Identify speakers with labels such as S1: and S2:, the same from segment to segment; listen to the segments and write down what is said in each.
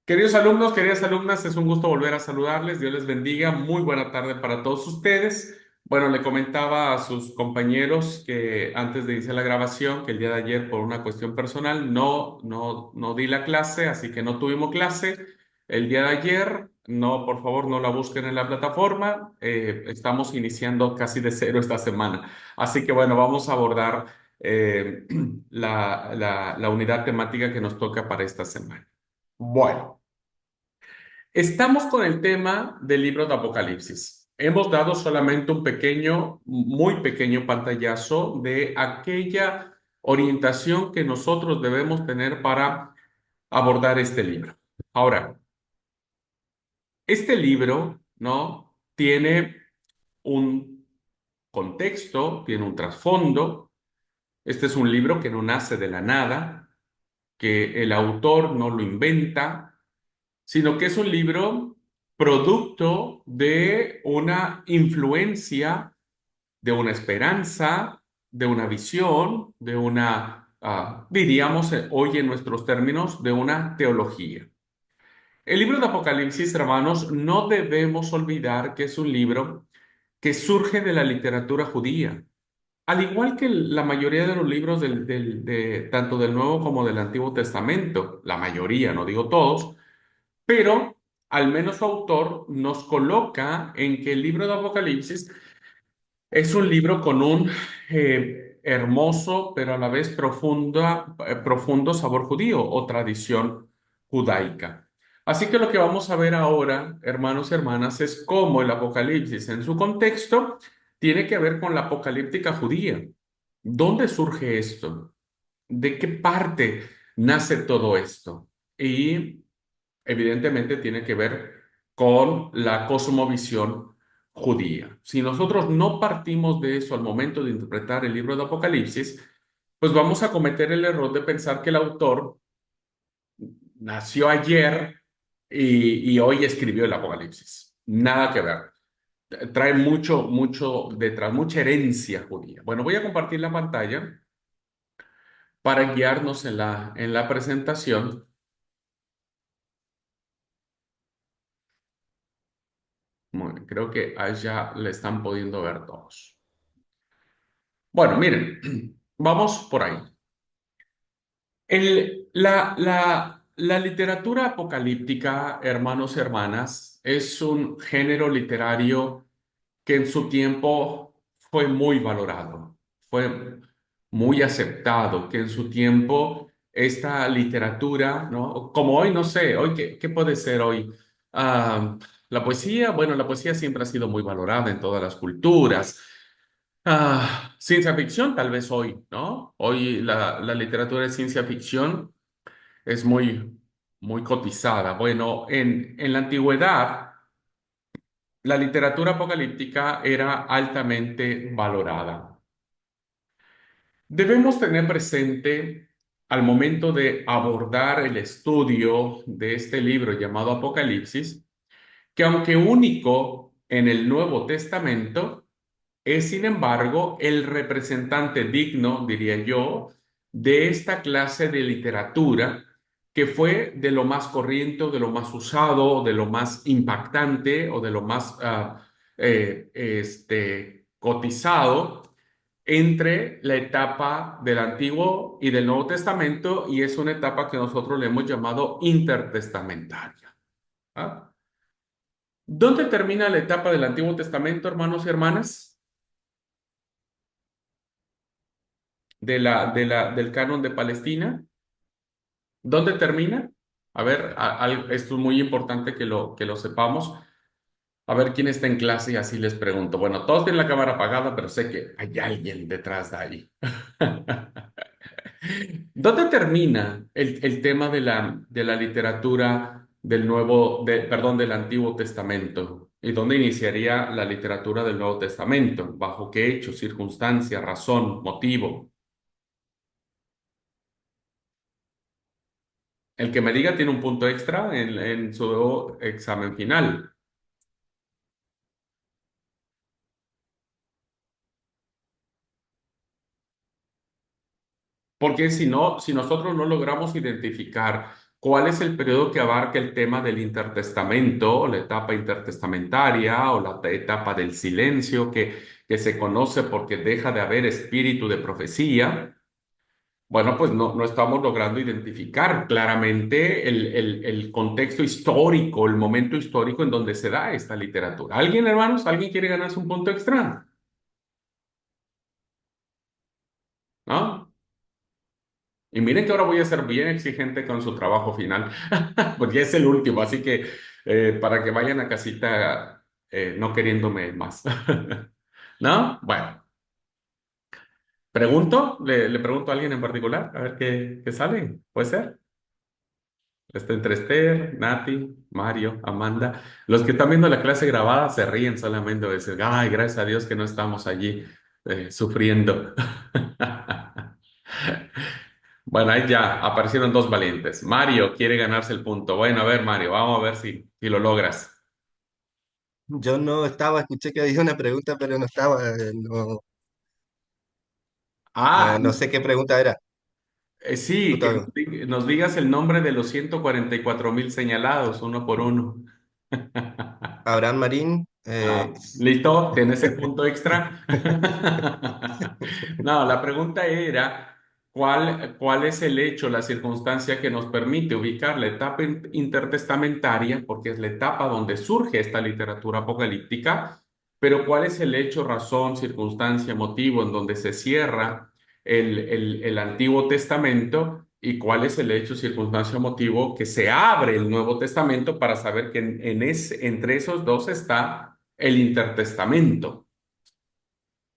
S1: Queridos alumnos, queridas alumnas, es un gusto volver a saludarles. Dios les bendiga. Muy buena tarde para todos ustedes. Bueno, le comentaba a sus compañeros que antes de iniciar la grabación, que el día de ayer por una cuestión personal no di la clase, así que no tuvimos clase el día de ayer. No, por favor, no la busquen en la plataforma. Estamos iniciando casi de cero esta semana. Así que bueno, vamos a abordar eh, la unidad temática que nos toca para esta semana. Bueno, estamos con el tema del libro de Apocalipsis. Hemos dado solamente un pequeño, muy pequeño pantallazo de aquella orientación que nosotros debemos tener para abordar este libro. Ahora, este libro, ¿no? Tiene un contexto, tiene un trasfondo. Este es un libro que no nace de la nada, que el autor no lo inventa, sino que es un libro producto de una influencia, de una esperanza, de una visión, de una, diríamos hoy en nuestros términos, de una teología. El libro de Apocalipsis, hermanos, no debemos olvidar que es un libro que surge de la literatura judía. Al igual que la mayoría de los libros tanto del Nuevo como del Antiguo Testamento, la mayoría, no digo todos, pero al menos su autor nos coloca en que el libro de Apocalipsis es un libro con un hermoso, pero a la vez profundo sabor judío o tradición judaica. Así que lo que vamos a ver ahora, hermanos y hermanas, es cómo el Apocalipsis en su contexto tiene que ver con la apocalíptica judía. ¿Dónde surge esto? ¿De qué parte nace todo esto? Y evidentemente tiene que ver con la cosmovisión judía. Si nosotros no partimos de eso al momento de interpretar el libro de Apocalipsis, pues vamos a cometer el error de pensar que el autor nació ayer y hoy escribió el Apocalipsis. Nada que ver. Trae mucho detrás, mucha herencia judía. Bueno, voy a compartir la pantalla para guiarnos en la presentación. Muy bien, creo que allá le están pudiendo ver todos. Bueno, miren, vamos por ahí. La literatura apocalíptica, hermanos y hermanas, es un género literario que en su tiempo fue muy valorado, fue muy aceptado, que en su tiempo esta literatura, ¿no? Como hoy, no sé, hoy, ¿qué puede ser hoy? Ah, la poesía, bueno, la poesía siempre ha sido muy valorada en todas las culturas. Ciencia ficción, tal vez hoy, ¿no? Hoy la literatura de ciencia ficción es muy cotizada. Bueno, en la antigüedad, la literatura apocalíptica era altamente valorada. Debemos tener presente al momento de abordar el estudio de este libro llamado Apocalipsis, que aunque único en el Nuevo Testamento, es sin embargo el representante digno, diría yo, de esta clase de literatura que fue de lo más corriente, o de lo más usado, o de lo más impactante o de lo más cotizado entre la etapa del Antiguo y del Nuevo Testamento, y es una etapa que nosotros le hemos llamado intertestamentaria. ¿Ah? ¿Dónde termina la etapa del Antiguo Testamento, hermanos y hermanas? Del canon de Palestina. ¿Dónde termina? A ver, esto es muy importante que lo sepamos. A ver quién está en clase y así les pregunto. Bueno, todos tienen la cámara apagada, pero sé que hay alguien detrás de ahí. ¿Dónde termina el tema de la literatura perdón, del Antiguo Testamento? ¿Y dónde iniciaría la literatura del Nuevo Testamento? ¿Bajo qué hecho, circunstancia, razón, motivo? El que me diga tiene un punto extra en su examen final. Porque si no, si nosotros no logramos identificar ¿Cuál es el periodo que abarca el tema del intertestamento, o la etapa intertestamentaria, o la etapa del silencio, que se conoce porque deja de haber espíritu de profecía? Bueno, pues no estamos logrando identificar claramente el contexto histórico, el momento histórico en donde se da esta literatura. ¿Alguien, hermanos? ¿Alguien quiere ganarse un punto extra? ¿No? Y miren que ahora voy a ser bien exigente con su trabajo final, porque es el último, así que para que vayan a casita no queriéndome más. ¿No? Bueno, pregunto, le pregunto a alguien en particular, a ver qué sale. ¿Puede ser? Está entre Esther, Nati, Mario, Amanda. Los que están viendo la clase grabada se ríen solamente de decir, ay, gracias a Dios que no estamos allí sufriendo. Bueno, ahí ya aparecieron dos valientes. Mario quiere ganarse el punto. Bueno, a ver, Mario, vamos a ver si lo logras.
S2: Yo no estaba, escuché que había una pregunta, pero no estaba,
S1: Ah,
S2: no sé qué pregunta era.
S1: sí, que
S2: Justo
S1: nos digas el nombre de los 144.000 señalados, uno por uno.
S2: Abraham Marín,
S1: ¿Listo? ¿Tienes el punto extra? No, la pregunta era, ¿cuál es el hecho, la circunstancia que nos permite ubicar la etapa intertestamentaria, porque es la etapa donde surge esta literatura apocalíptica, pero cuál es el hecho, razón, circunstancia, motivo en donde se cierra el Antiguo Testamento? ¿Y cuál es el hecho, circunstancia, motivo que se abre el Nuevo Testamento para saber que entre esos dos está el intertestamento?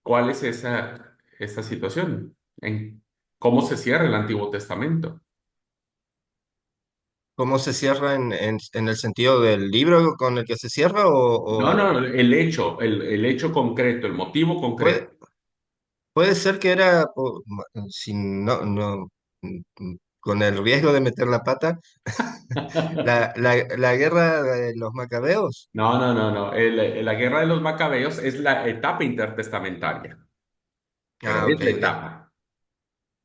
S1: ¿Cuál es esa situación? ¿En cómo se cierra el Antiguo Testamento?
S2: ¿cómo se cierra en el sentido del libro con el que se cierra
S1: No, no, el hecho, el hecho concreto, el motivo concreto.
S2: puede, puede ser que era, sin, con el riesgo de meter la pata, la guerra de los macabeos?
S1: No, no, no, no. La guerra de los macabeos es la etapa intertestamentaria, pero
S2: Ah,
S1: es
S2: ok,
S1: la
S2: ok.
S1: etapa.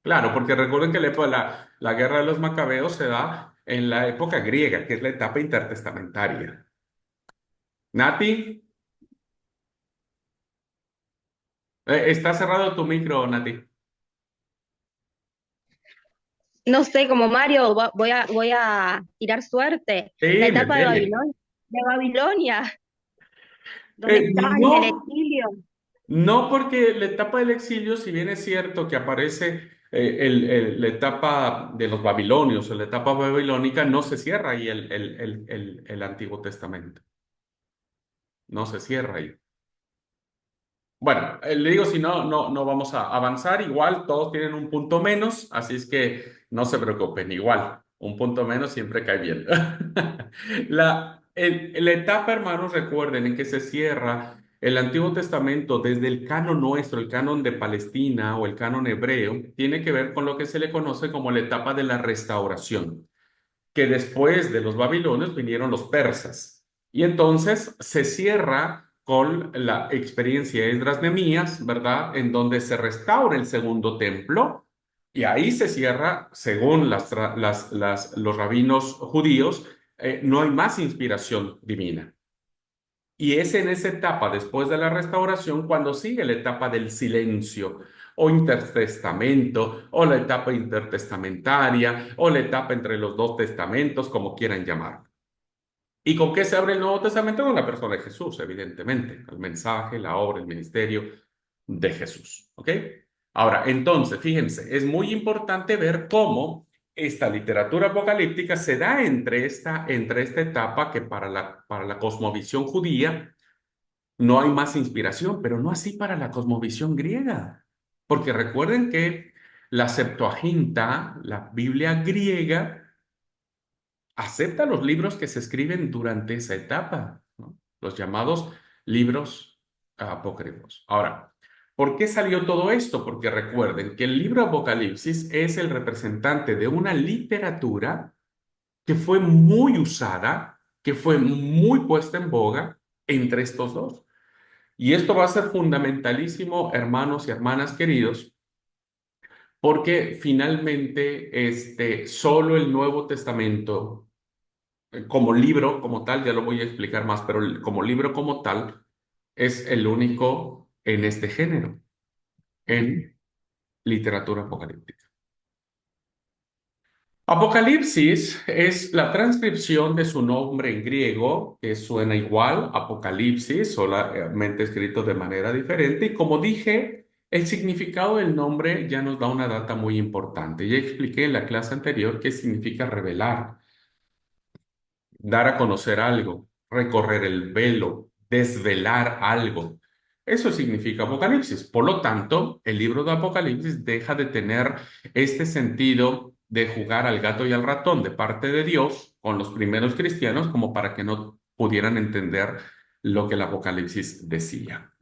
S1: Claro, porque recuerden que la guerra de los macabeos se da en la época griega, que es la etapa intertestamentaria. Nati, está cerrado tu micro, Nati.
S3: No sé, como Mario, voy a tirar suerte. La
S1: Dele,
S3: etapa
S1: dele.
S3: De Babilonia, donde estaban en el
S1: No,
S3: exilio.
S1: no, porque la etapa del exilio, si bien es cierto que aparece la etapa de los babilonios o la etapa babilónica, no se cierra ahí el Antiguo Testamento. No se cierra ahí. Bueno, le digo, si no vamos a avanzar. Igual todos tienen un punto menos, así es que no se preocupen. Igual, un punto menos siempre cae bien. La etapa, hermanos, recuerden en que se cierra el Antiguo Testamento desde el canon nuestro, el canon de Palestina o el canon hebreo, tiene que ver con lo que se le conoce como la etapa de la restauración, que después de los babilonios vinieron los persas. Y entonces se cierra con la experiencia de Esdras-Nehemías, ¿verdad? En donde se restaura el segundo templo y ahí se cierra, según los rabinos judíos, no hay más inspiración divina. Y es en esa etapa, después de la restauración, cuando sigue la etapa del silencio o intertestamento, o la etapa intertestamentaria, o la etapa entre los dos testamentos, como quieran llamarlo. ¿Y con qué se abre el Nuevo Testamento? Con la persona de Jesús, evidentemente, el mensaje, la obra, el ministerio de Jesús. ¿Ok? Ahora, entonces, fíjense, es muy importante ver cómo esta literatura apocalíptica se da entre esta etapa que para la cosmovisión judía no hay más inspiración, pero no así para la cosmovisión griega. Porque recuerden que la Septuaginta, la Biblia griega, acepta los libros que se escriben durante esa etapa, ¿no? Los llamados libros apócrifos. Ahora, ¿por qué salió todo esto? Porque recuerden que el libro Apocalipsis es el representante de una literatura que fue muy usada, que fue muy puesta en boga entre estos dos. Y esto va a ser fundamentalísimo, hermanos y hermanas queridos, porque finalmente solo el Nuevo Testamento, como libro como tal, ya lo voy a explicar más, pero como libro como tal, es el único en este género, en literatura apocalíptica. Apocalipsis es la transcripción de su nombre en griego, que suena igual, Apocalipsis, solamente escrito de manera diferente. Y como dije, el significado del nombre ya nos da una data muy importante. Ya expliqué en la clase anterior qué significa revelar, dar a conocer algo, recorrer el velo, desvelar algo. Eso significa Apocalipsis. Por lo tanto, el libro de Apocalipsis deja de tener este sentido de jugar al gato y al ratón de parte de Dios con los primeros cristianos como para que no pudieran entender lo que el Apocalipsis decía.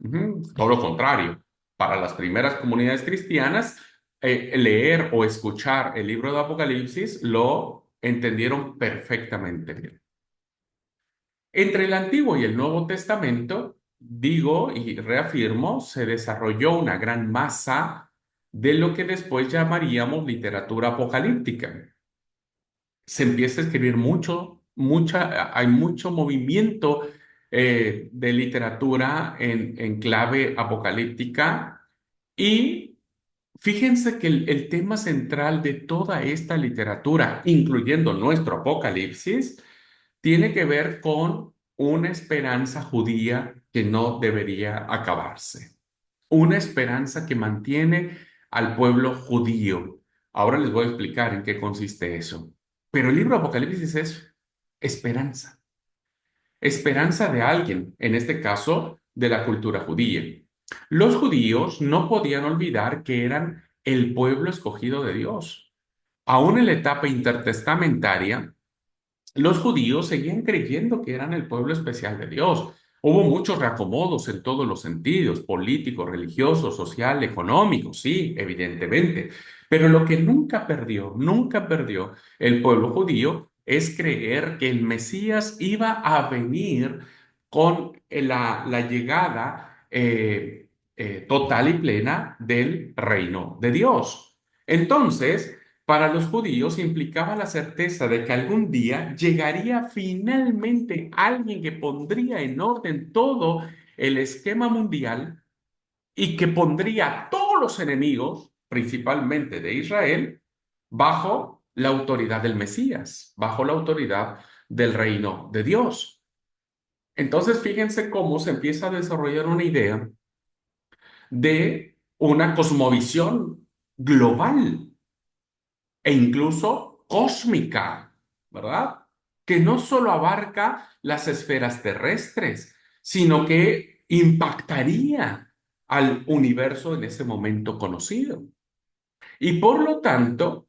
S1: Todo lo contrario, para las primeras comunidades cristianas, leer o escuchar el libro de Apocalipsis lo entendieron perfectamente bien. Entre el Antiguo y el Nuevo Testamento, digo y reafirmo, se desarrolló una gran masa de lo que después llamaríamos literatura apocalíptica. Se empieza a escribir hay mucho movimiento de literatura en clave apocalíptica y fíjense que el tema central de toda esta literatura, incluyendo nuestro Apocalipsis, tiene que ver con una esperanza judía que no debería acabarse. Una esperanza que mantiene al pueblo judío. Ahora les voy a explicar en qué consiste eso. Pero el libro de Apocalipsis es esperanza. Esperanza de alguien, en este caso de la cultura judía. Los judíos no podían olvidar que eran el pueblo escogido de Dios. Aún en la etapa intertestamentaria, los judíos seguían creyendo que eran el pueblo especial de Dios. Hubo muchos reacomodos en todos los sentidos, político, religioso, social, económico, sí, evidentemente. Pero lo que nunca perdió el pueblo judío es creer que el Mesías iba a venir con la llegada total y plena del reino de Dios. Entonces, para los judíos implicaba la certeza de que algún día llegaría finalmente alguien que pondría en orden todo el esquema mundial y que pondría a todos los enemigos, principalmente de Israel, bajo la autoridad del Mesías, bajo la autoridad del reino de Dios. Entonces, fíjense cómo se empieza a desarrollar una idea de una cosmovisión global e incluso cósmica, ¿verdad? Que no solo abarca las esferas terrestres, sino que impactaría al universo en ese momento conocido. Y por lo tanto,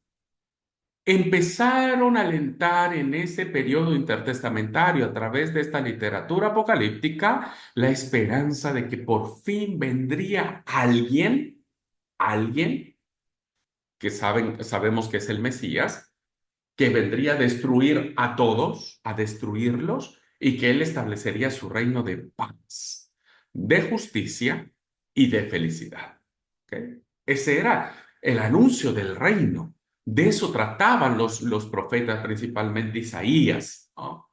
S1: empezaron a alentar en ese periodo intertestamentario a través de esta literatura apocalíptica la esperanza de que por fin vendría alguien que sabemos que es el Mesías, que vendría a destruir a todos, a destruirlos, y que él establecería su reino de paz, de justicia y de felicidad. ¿Ok? Ese era el anuncio del reino. De eso trataban los profetas, principalmente Isaías, ¿no?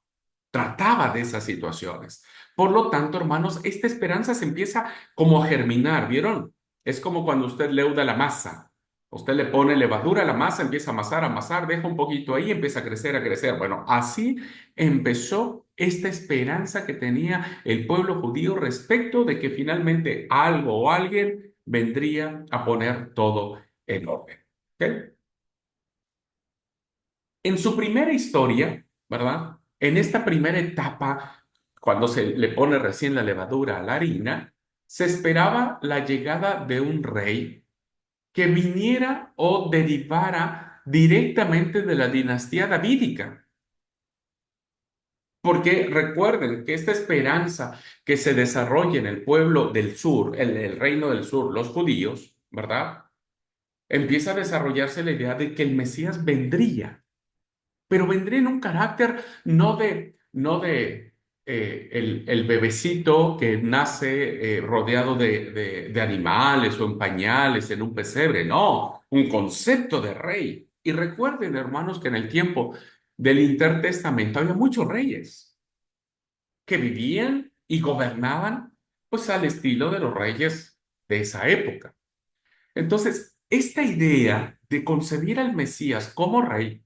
S1: Trataba de esas situaciones. Por lo tanto, hermanos, esta esperanza se empieza como a germinar, ¿vieron? Es como cuando usted leuda la masa. Usted le pone levadura a la masa, empieza a amasar, deja un poquito ahí, empieza a crecer, a crecer. Bueno, así empezó esta esperanza que tenía el pueblo judío respecto de que finalmente algo o alguien vendría a poner todo en orden. ¿Ok? En su primera historia, ¿verdad? En esta primera etapa, cuando se le pone recién la levadura a la harina, se esperaba la llegada de un rey que viniera o derivara directamente de la dinastía davídica. Porque recuerden que esta esperanza que se desarrolla en el pueblo del sur, el reino del sur, los judíos, ¿verdad? Empieza a desarrollarse la idea de que el Mesías vendría, pero vendría en un carácter no de el bebecito que nace rodeado de animales o en pañales, en un pesebre. No, un concepto de rey. Y recuerden, hermanos, que en el tiempo del Intertestamento había muchos reyes que vivían y gobernaban pues al estilo de los reyes de esa época. Entonces, esta idea de concebir al Mesías como rey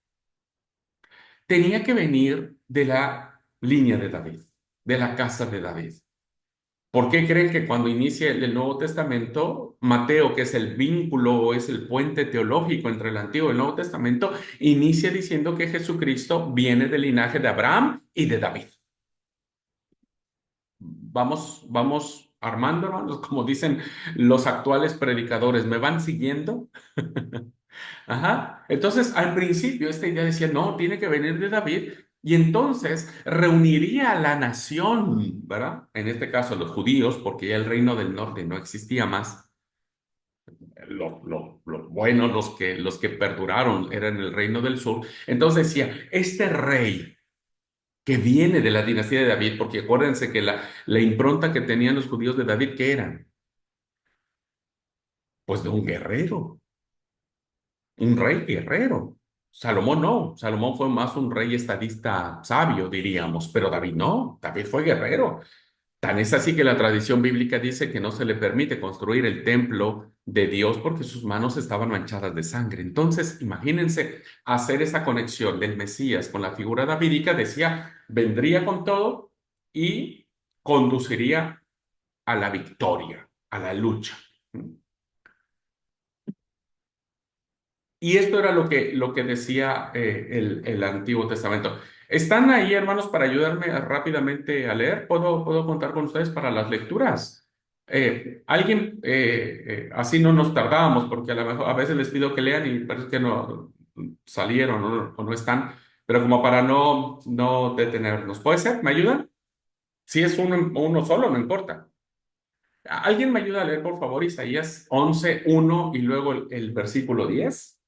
S1: tenía que venir de la línea de David, de la casa de David. ¿Por qué creen que cuando inicia el Nuevo Testamento, Mateo, que es el vínculo o es el puente teológico entre el Antiguo y el Nuevo Testamento, inicia diciendo que Jesucristo viene del linaje de Abraham y de David? Vamos armando, hermanos, como dicen los actuales predicadores, ¿me van siguiendo? Ajá. Entonces, al principio, esta idea decía, no, tiene que venir de David, y entonces reuniría a la nación, ¿verdad? En este caso, los judíos, porque ya el reino del norte no existía más. Lo bueno, los que perduraron eran el reino del sur. Entonces decía, este rey que viene de la dinastía de David, porque acuérdense que la impronta que tenían los judíos de David, ¿qué eran? Pues de un guerrero. Un rey guerrero. Salomón no, Salomón fue más un rey estadista sabio, diríamos, pero David no, David fue guerrero. Tan es así que la tradición bíblica dice que no se le permite construir el templo de Dios porque sus manos estaban manchadas de sangre. Entonces, imagínense hacer esa conexión del Mesías con la figura davídica, decía, vendría con todo y conduciría a la victoria, a la lucha. Y esto era lo que decía el Antiguo Testamento. ¿Están ahí, hermanos, para ayudarme rápidamente a leer? ¿Puedo contar con ustedes para las lecturas? Así no nos tardamos, porque a lo mejor a veces les pido que lean y parece que no salieron o no están, pero como para no detenernos. ¿Puede ser? ¿Me ayudan? Si es uno solo, no importa. ¿Alguien me ayuda a leer, por favor, Isaías 11:1 y luego el versículo 10?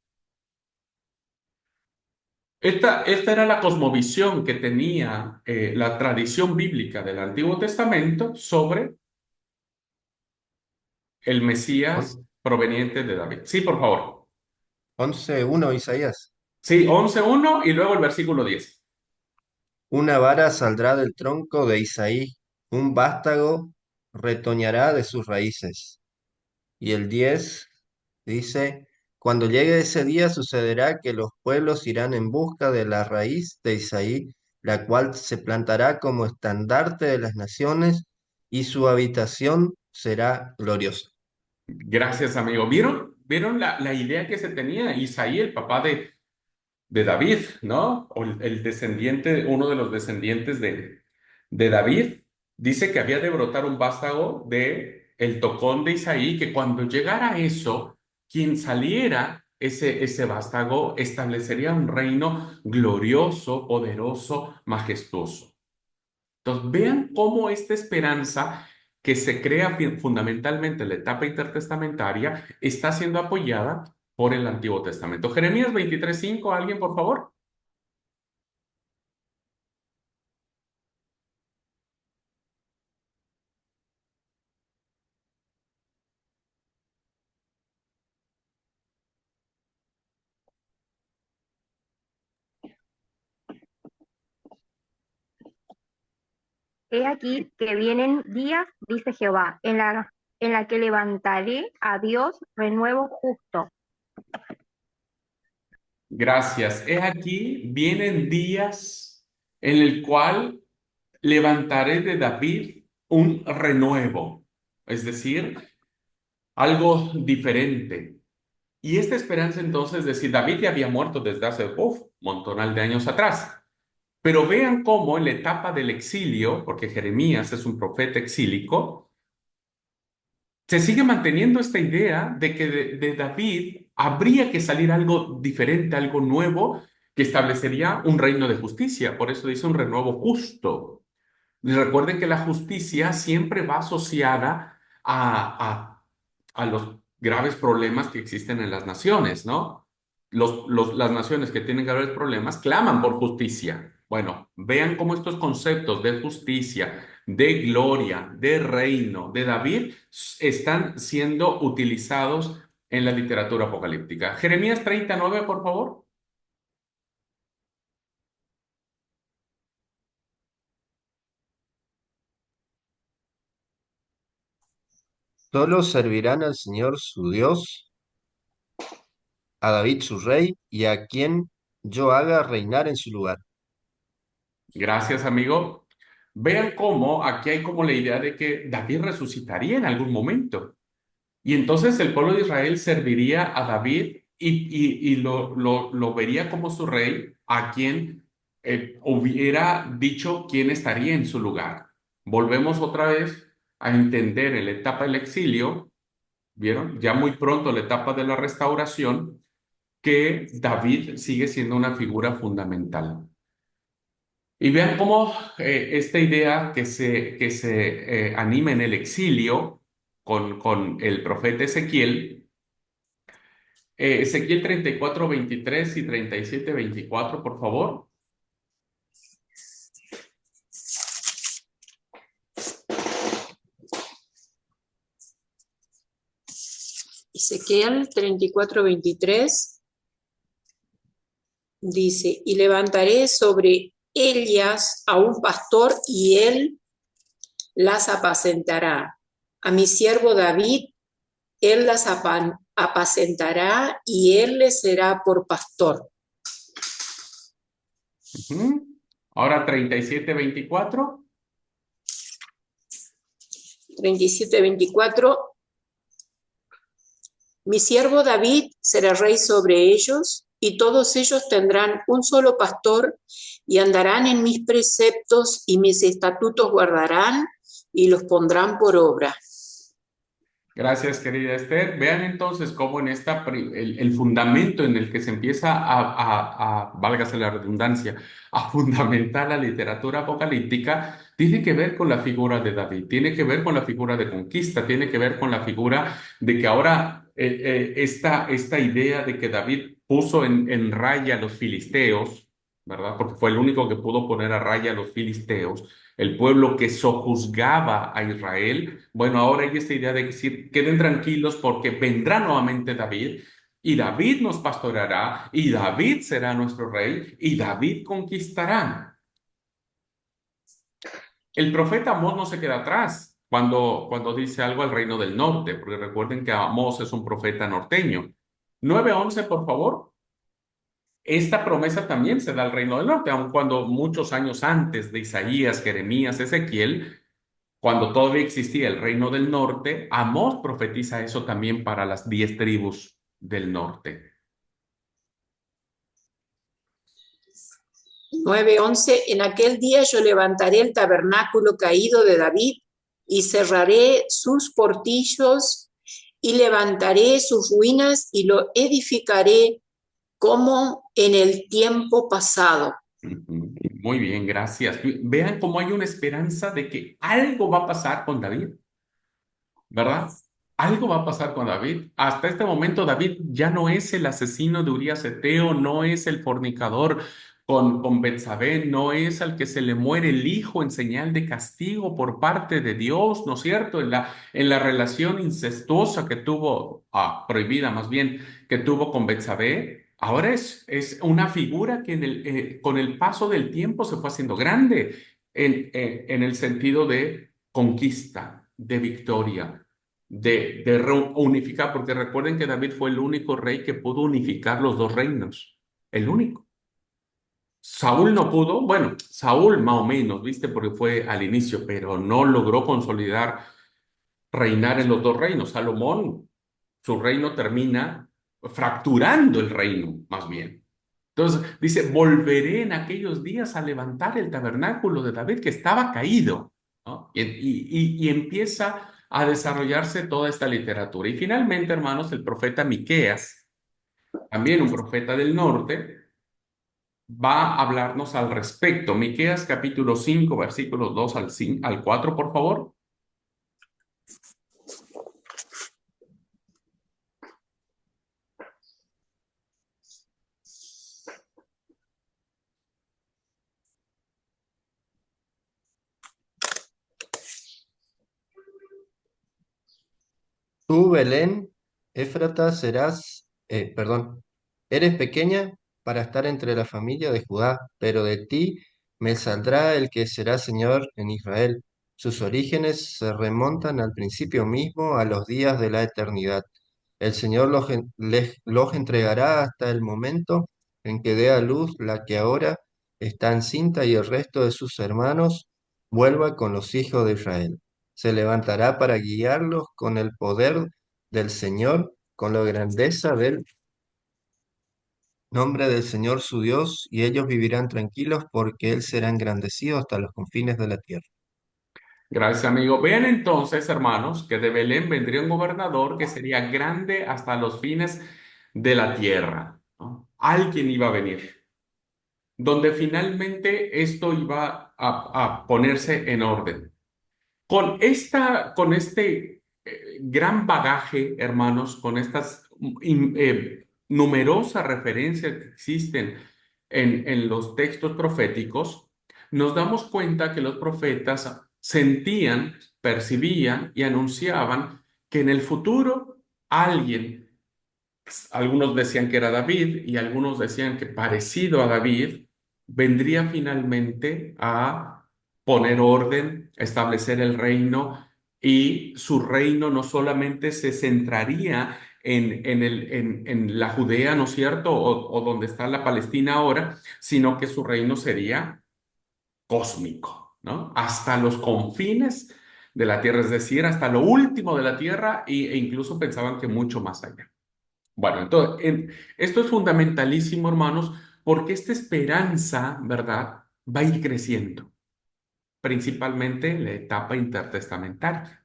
S1: Esta era la cosmovisión que tenía la tradición bíblica del Antiguo Testamento sobre el Mesías
S2: On-
S1: proveniente de David. Sí, por favor.
S2: 11:1 Isaías.
S1: Sí, 11:1 y luego el versículo 10.
S2: Una vara saldrá del tronco de Isaí, un vástago retoñará de sus raíces. Y el 10 dice, cuando llegue ese día sucederá que los pueblos irán en busca de la raíz de Isaí, la cual se plantará como estandarte de las naciones, y su habitación será gloriosa.
S1: Gracias, amigo. ¿Vieron la idea que se tenía? Isaí, el papá de David, ¿no? O el descendiente, uno de los descendientes de David, dice que había de brotar un vástago de el tocón de Isaí, que cuando llegara eso, quien saliera, ese vástago, establecería un reino glorioso, poderoso, majestuoso. Entonces, vean cómo esta esperanza que se crea fundamentalmente en la etapa intertestamentaria está siendo apoyada por el Antiguo Testamento. Jeremías 23:5, ¿alguien, por favor?
S3: He aquí que vienen días, dice Jehová, en la que levantaré a Dios renuevo justo.
S1: Gracias. He aquí, vienen días en el cual levantaré de David un renuevo, es decir, algo diferente. Y esta esperanza entonces, es decir, David ya había muerto desde hace, montonal de años atrás. Pero vean cómo en la etapa del exilio, porque Jeremías es un profeta exílico, se sigue manteniendo esta idea de que de David habría que salir algo diferente, algo nuevo, que establecería un reino de justicia. Por eso dice un renuevo justo. Y recuerden que la justicia siempre va asociada a los graves problemas que existen en las naciones, ¿no? Las naciones que tienen graves problemas claman por justicia. Bueno, vean cómo estos conceptos de justicia, de gloria, de reino, de David están siendo utilizados en la literatura apocalíptica. Jeremías 39, por favor.
S2: Solo servirán al Señor su Dios, a David su rey, y a quien yo haga reinar en su lugar.
S1: Gracias, amigo. Vean cómo aquí hay como la idea de que David resucitaría en algún momento. Y entonces el pueblo de Israel serviría a David y lo vería como su rey, a quien hubiera dicho quién estaría en su lugar. Volvemos otra vez a entender en la etapa del exilio, ¿vieron? Ya muy pronto la etapa de la restauración, que David sigue siendo una figura fundamental. Y vean cómo esta idea que se anima en el exilio con el profeta Ezequiel, Ezequiel 34 23 y 37 24 por favor.
S4: Ezequiel 34:23 dice, y levantaré sobre ellas a un pastor y él las apacentará. A mi siervo David, él las apacentará y él les será por pastor.
S1: Ujú. Ahora 37 24.
S4: 37:24. Mi siervo David será rey sobre ellos, y todos ellos tendrán un solo pastor, y andarán en mis preceptos, y mis estatutos guardarán, y los pondrán por obra.
S1: Gracias, querida Esther. Vean entonces cómo en el fundamento en el que se empieza válgase la redundancia, a fundamentar la literatura apocalíptica, tiene que ver con la figura de David, tiene que ver con la figura de conquista, tiene que ver con la figura de que ahora esta idea de que David puso en raya a los filisteos, ¿verdad? Porque fue el único que pudo poner a raya a los filisteos, el pueblo que sojuzgaba a Israel. Bueno, ahora hay esta idea de decir, queden tranquilos porque vendrá nuevamente David y David nos pastoreará y David será nuestro rey y David conquistará. El profeta Amós no se queda atrás cuando dice algo al reino del norte, porque recuerden que Amós es un profeta norteño. 9:11, por favor. Esta promesa también se da al reino del norte, aun cuando muchos años antes de Isaías, Jeremías, Ezequiel, cuando todavía existía el reino del norte, Amós profetiza eso también para las 10 tribus del norte.
S4: 9:11. En aquel día yo levantaré el tabernáculo caído de David y cerraré sus portillos y levantaré sus ruinas y lo edificaré como en el tiempo pasado.
S1: Ujú. Muy bien, gracias. Vean cómo hay una esperanza de que algo va a pasar con David, ¿verdad? Algo va a pasar con David. Hasta este momento David ya no es el asesino de Urías Eteo, no es el fornicador con Betsabé, no es al que se le muere el hijo en señal de castigo por parte de Dios, ¿no es cierto? En la relación incestuosa que tuvo, prohibida más bien, que tuvo con Betsabé. Ahora es una figura que con el paso del tiempo se fue haciendo grande en el sentido de conquista, de victoria de reunificar, porque recuerden que David fue el único rey que pudo unificar los dos reinos, el único. Saúl no pudo, bueno, Saúl más o menos, ¿viste? Porque fue al inicio, pero no logró consolidar, reinar en los dos reinos. Salomón, su reino termina fracturando el reino, más bien. Entonces dice, volveré en aquellos días a levantar el tabernáculo de David que estaba caído, ¿no? Y empieza a desarrollarse toda esta literatura. Y finalmente, hermanos, el profeta Miqueas, también un profeta del norte, va a hablarnos al respecto. Miqueas capítulo 5 versículos 2 al 4 por favor.
S2: Tú, Belén, Éfrata, eres pequeña para estar entre la familia de Judá, pero de ti me saldrá el que será Señor en Israel. Sus orígenes se remontan al principio mismo, a los días de la eternidad. El Señor los entregará hasta el momento en que dé a luz la que ahora está encinta y el resto de sus hermanos vuelva con los hijos de Israel. Se levantará para guiarlos con el poder del Señor, con la grandeza del nombre del Señor su Dios, y ellos vivirán tranquilos porque Él será engrandecido hasta los confines de la tierra.
S1: Gracias, amigo. Vean entonces, hermanos, que de Belén vendría un gobernador que sería grande hasta los fines de la tierra, ¿no? Alguien iba a venir, donde finalmente esto iba a ponerse en orden. Con este gran bagaje, hermanos, con estas numerosas referencias que existen en los textos proféticos, nos damos cuenta que los profetas sentían, percibían y anunciaban que en el futuro alguien, algunos decían que era David y algunos decían que parecido a David, vendría finalmente a poner orden, establecer el reino, y su reino no solamente se centraría en la Judea, ¿no es cierto? O donde está la Palestina ahora, sino que su reino sería cósmico, ¿no? Hasta los confines de la tierra, es decir, hasta lo último de la tierra e incluso pensaban que mucho más allá. Bueno, entonces, esto es fundamentalísimo, hermanos, porque esta esperanza, ¿verdad?, va a ir creciendo, principalmente en la etapa intertestamentaria.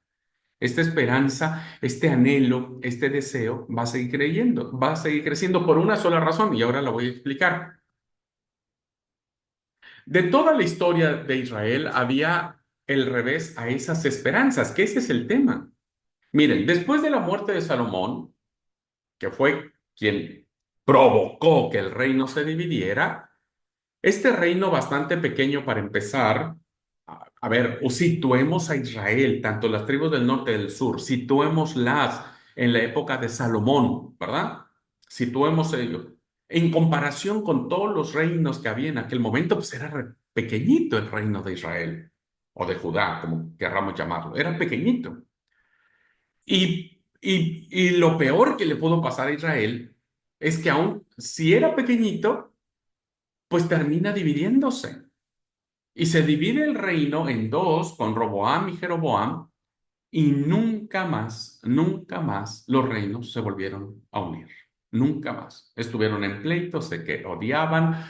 S1: Esta esperanza, este anhelo, este deseo va a seguir creyendo, va a seguir creciendo por una sola razón, y ahora la voy a explicar. De toda la historia de Israel había el revés a esas esperanzas, que ese es el tema. Miren, después de la muerte de Salomón, que fue quien provocó que el reino se dividiera, este reino bastante pequeño para empezar, a ver, o situemos a Israel, tanto las tribus del norte y del sur, situémoslas en la época de Salomón, ¿verdad? Situemos ello. En comparación con todos los reinos que había en aquel momento, pues era pequeñito el reino de Israel, o de Judá, como querramos llamarlo, era pequeñito. Y lo peor que le pudo pasar a Israel es que aún si era pequeñito, pues termina dividiéndose. Y se divide el reino en dos con Roboam y Jeroboam, y nunca más los reinos se volvieron a unir. Nunca más. Estuvieron en pleitos, se odiaban,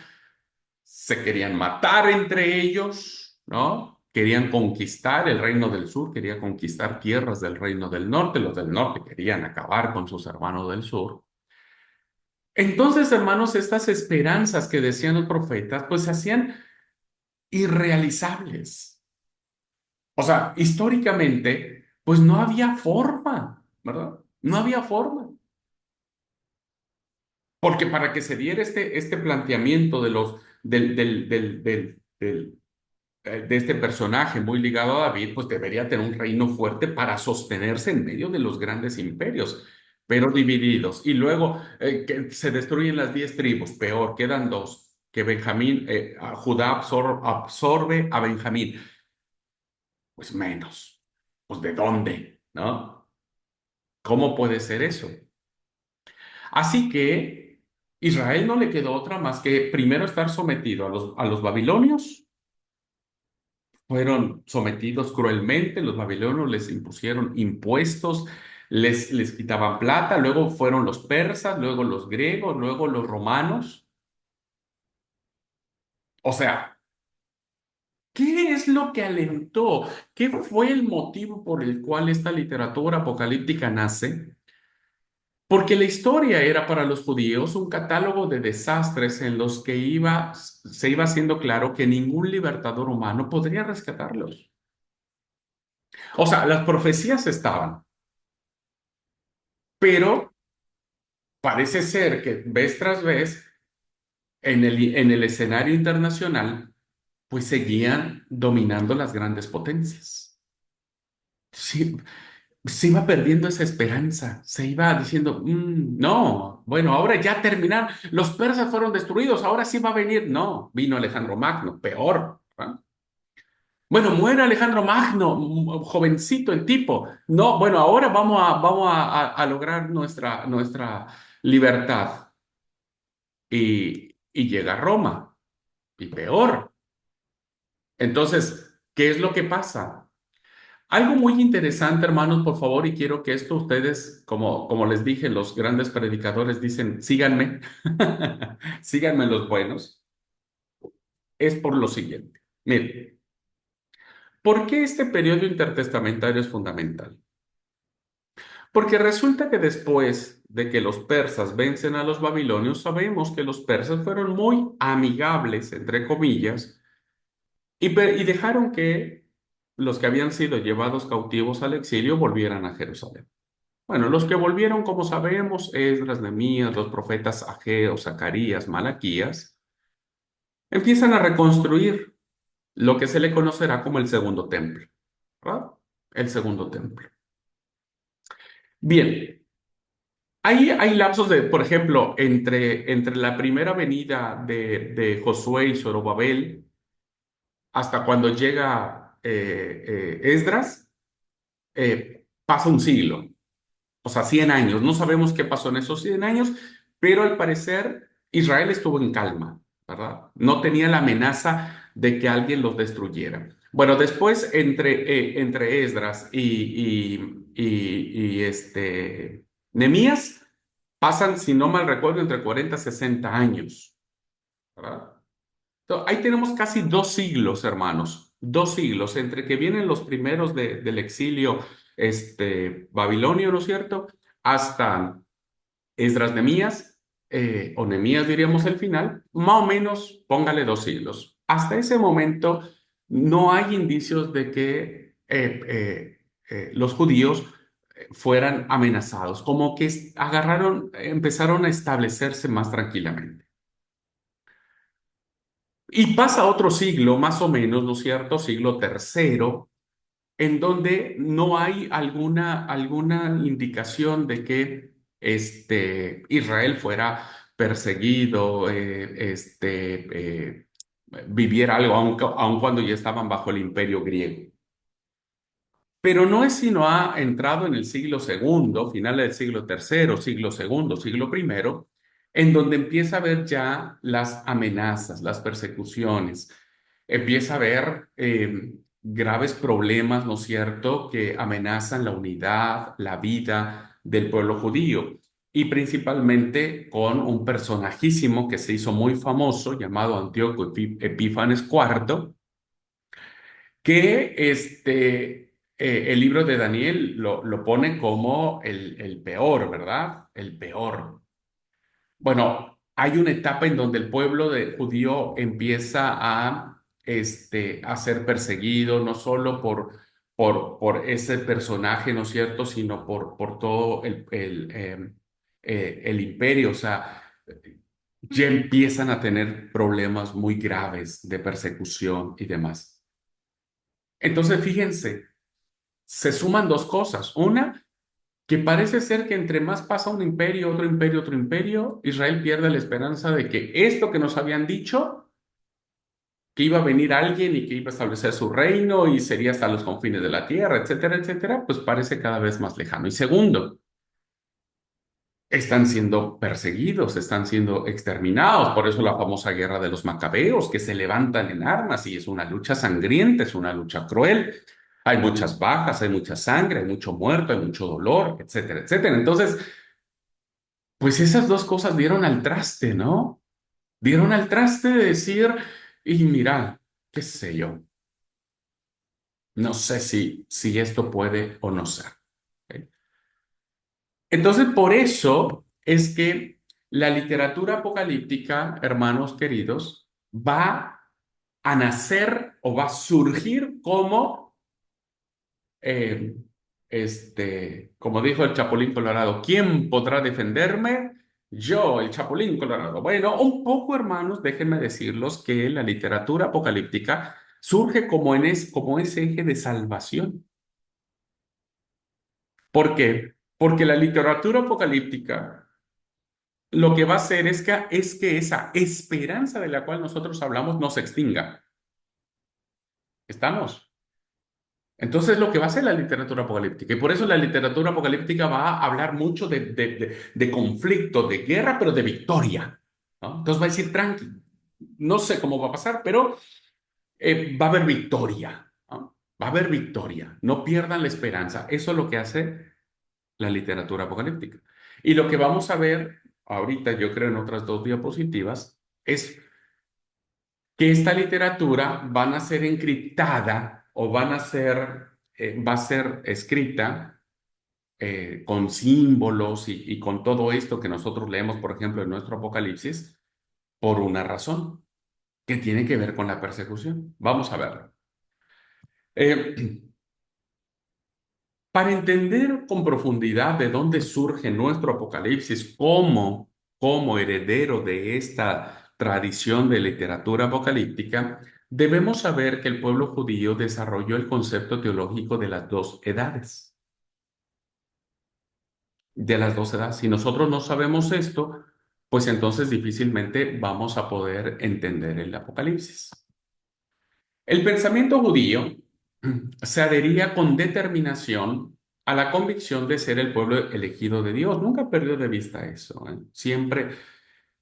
S1: se querían matar entre ellos, ¿no? Querían conquistar el reino del sur, quería conquistar tierras del reino del norte, los del norte querían acabar con sus hermanos del sur. Entonces, hermanos, estas esperanzas que decían los profetas, pues se hacían irrealizables. O sea, históricamente, pues no había forma, ¿verdad? No había forma. Porque para que se diera este planteamiento de este personaje muy ligado a David, pues debería tener un reino fuerte para sostenerse en medio de los grandes imperios, pero divididos. Y luego que se destruyen las 10 tribus, peor, quedan dos, que Benjamín, Judá absorbe a Benjamín. Pues menos. Pues ¿de dónde? ¿No? ¿Cómo puede ser eso? Así que Israel no le quedó otra más que primero estar sometido a los babilonios. Fueron sometidos cruelmente, los babilonios les impusieron impuestos, les quitaban plata, luego fueron los persas, luego los griegos, luego los romanos. O sea, ¿qué es lo que alentó? ¿Qué fue el motivo por el cual esta literatura apocalíptica nace? Porque la historia era para los judíos un catálogo de desastres en los que se iba haciendo claro que ningún libertador humano podría rescatarlos. O sea, las profecías estaban, pero parece ser que vez tras vez en el escenario internacional, pues seguían dominando las grandes potencias. Sí, se iba perdiendo esa esperanza, se iba diciendo, no, bueno, ahora ya terminaron, los persas fueron destruidos, ahora sí va a venir, no, vino Alejandro Magno, peor, ¿verdad? Bueno, muere Alejandro Magno, jovencito el tipo, no, bueno, ahora vamos a lograr nuestra libertad y llega a Roma, y peor. Entonces, ¿qué es lo que pasa? Algo muy interesante, hermanos, por favor, y quiero que esto ustedes, como les dije, los grandes predicadores dicen, síganme, síganme los buenos, es por lo siguiente. Miren, ¿por qué este periodo intertestamentario es fundamental? Porque resulta que después de que los persas vencen a los babilonios, sabemos que los persas fueron muy amigables, entre comillas, y dejaron que los que habían sido llevados cautivos al exilio volvieran a Jerusalén. Bueno, los que volvieron, como sabemos, Esdras, Nehemías, los profetas Ageo, Zacarías, Malaquías, empiezan a reconstruir lo que se le conocerá como el segundo templo, ¿verdad? El segundo templo. Bien, hay lapsos de, por ejemplo, entre la primera venida de Josué y Zorobabel hasta cuando llega Esdras, pasa un siglo. O sea, 100 años. No sabemos qué pasó en esos 100 años, pero al parecer Israel estuvo en calma, ¿verdad? No tenía la amenaza de que alguien los destruyera. Bueno, después entre Esdras y Nemías pasan, si no mal recuerdo, entre 40 y 60 años, ¿verdad? Entonces, ahí tenemos casi 2 siglos, hermanos, 2 siglos entre que vienen los primeros del exilio babilonio, ¿no es cierto? Hasta Esdras Nemías, o Nemías diríamos el final, más o menos póngale 2 siglos. Hasta ese momento no hay indicios de que los judíos fueran amenazados, como que empezaron a establecerse más tranquilamente. Y pasa otro siglo, más o menos, ¿no es cierto? Siglo tercero, en donde no hay alguna indicación de que Israel fuera perseguido, viviera algo, aun cuando ya estaban bajo el imperio griego. Pero no es sino ha entrado en el siglo segundo, finales del siglo tercero, siglo segundo, siglo primero, en donde empieza a haber ya las amenazas, las persecuciones, empieza a haber graves problemas, ¿no es cierto?, que amenazan la unidad, la vida del pueblo judío, y principalmente con un personajísimo que se hizo muy famoso, llamado Antíoco Epífanes IV, que el libro de Daniel lo pone como el peor, ¿verdad? El peor. Bueno, hay una etapa en donde el pueblo judío empieza a ser perseguido, no solo por ese personaje, ¿no es cierto?, sino por todo el imperio. O sea, ya empiezan a tener problemas muy graves de persecución y demás. Entonces, fíjense, se suman 2 cosas. Una, que parece ser que entre más pasa un imperio, otro imperio, otro imperio, Israel pierde la esperanza de que esto que nos habían dicho, que iba a venir alguien y que iba a establecer su reino y sería hasta los confines de la tierra, etcétera, etcétera, pues parece cada vez más lejano. Y segundo, están siendo perseguidos, están siendo exterminados. Por eso la famosa guerra de los macabeos, que se levantan en armas y es una lucha sangrienta, es una lucha cruel. Hay muchas bajas, hay mucha sangre, hay mucho muerto, hay mucho dolor, etcétera, etcétera. Entonces, pues esas 2 cosas dieron al traste, ¿no? Dieron al traste de decir, y mira, qué sé yo, no sé si esto puede o no ser. ¿Ok? Entonces, por eso es que la literatura apocalíptica, hermanos queridos, va a nacer o va a surgir como, eh, como dijo el Chapulín Colorado, ¿quién podrá defenderme? Yo, el Chapulín Colorado. Bueno, un poco, hermanos, déjenme decirlos que la literatura apocalíptica surge como ese eje de salvación. ¿Por qué? Porque la literatura apocalíptica lo que va a hacer es que esa esperanza de la cual nosotros hablamos no se extinga. ¿Estamos? Entonces, lo que va a hacer la literatura apocalíptica, y por eso la literatura apocalíptica va a hablar mucho de conflicto, de guerra, pero de victoria, ¿no? Entonces va a decir, tranqui, no sé cómo va a pasar, pero va a haber victoria, ¿no? Va a haber victoria, no pierdan la esperanza. Eso es lo que hace la literatura apocalíptica. Y lo que vamos a ver ahorita, yo creo en otras dos diapositivas, es que esta literatura van a ser encriptada o va a ser escrita con símbolos y con todo esto que nosotros leemos, por ejemplo, en nuestro Apocalipsis, por una razón que tiene que ver con la persecución. Vamos a verlo. Eh, para entender con profundidad de dónde surge nuestro Apocalipsis como heredero de esta tradición de literatura apocalíptica, debemos saber que el pueblo judío desarrolló el concepto teológico de las dos edades. De las dos edades. Si nosotros no sabemos esto, pues entonces difícilmente vamos a poder entender el Apocalipsis. El pensamiento judío se adhería con determinación a la convicción de ser el pueblo elegido de Dios. Nunca perdió de vista eso, ¿eh?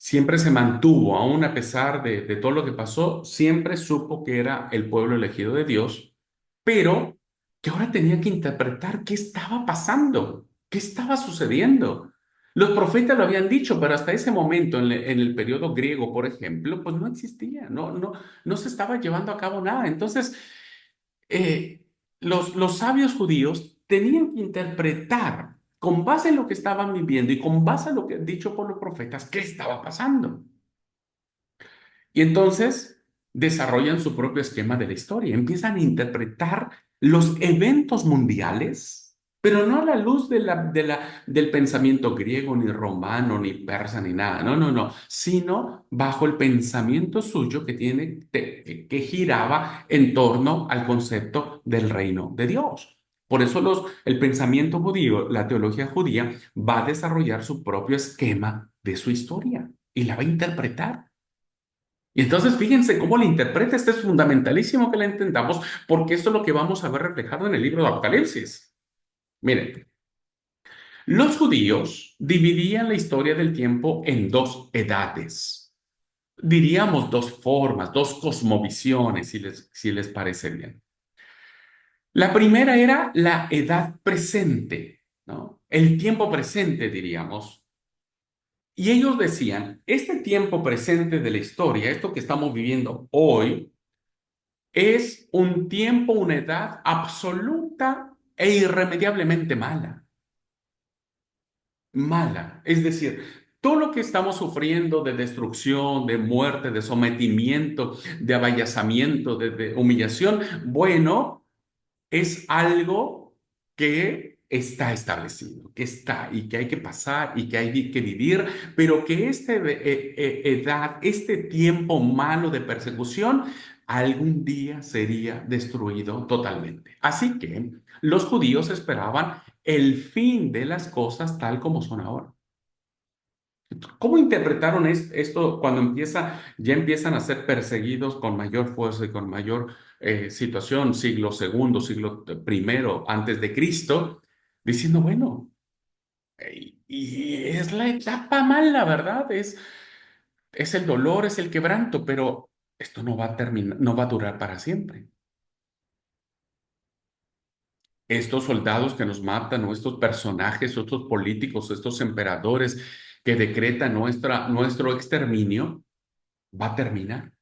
S1: Siempre se mantuvo, aún a pesar de todo lo que pasó, siempre supo que era el pueblo elegido de Dios, pero que ahora tenía que interpretar qué estaba pasando, qué estaba sucediendo. Los profetas lo habían dicho, pero hasta ese momento, en el periodo griego, por ejemplo, pues no existía, no se estaba llevando a cabo nada. Entonces, eh, los sabios judíos tenían que interpretar con base en lo que estaban viviendo y con base en lo que dicho por los profetas, qué estaba pasando. Y entonces desarrollan su propio esquema de la historia, empiezan a interpretar los eventos mundiales, pero no a la luz del pensamiento griego, ni romano, ni persa, ni nada, no, sino bajo el pensamiento suyo que giraba en torno al concepto del reino de Dios. Por eso el pensamiento judío, la teología judía, va a desarrollar su propio esquema de su historia y la va a interpretar. Y entonces fíjense cómo la interpreta. Este es fundamentalísimo que la entendamos porque esto es lo que vamos a ver reflejado en el libro de Apocalipsis. Miren, los judíos dividían la historia del tiempo en dos edades. Diríamos dos formas, dos cosmovisiones, si les parece bien. La primera era la edad presente, ¿no? El tiempo presente, diríamos. Y ellos decían, este tiempo presente de la historia, esto que estamos viviendo hoy, es un tiempo, una edad absoluta e irremediablemente mala. Mala. Es decir, todo lo que estamos sufriendo de destrucción, de muerte, de sometimiento, de avallazamiento, de humillación, bueno, es algo que está establecido, que está y que hay que pasar y que hay que vivir, pero que esta edad, este tiempo malo de persecución, algún día sería destruido totalmente. Así que los judíos esperaban el fin de las cosas tal como son ahora. ¿Cómo interpretaron esto cuando ya empiezan a ser perseguidos con mayor fuerza y con mayor situación, siglo segundo, siglo primero antes de Cristo, diciendo, bueno, y es la etapa mala, ¿verdad? Es el dolor, es el quebranto, pero esto no va a terminar, no va a durar para siempre. Estos soldados que nos matan, o estos personajes, o estos políticos, estos emperadores que decretan nuestro exterminio, va a terminar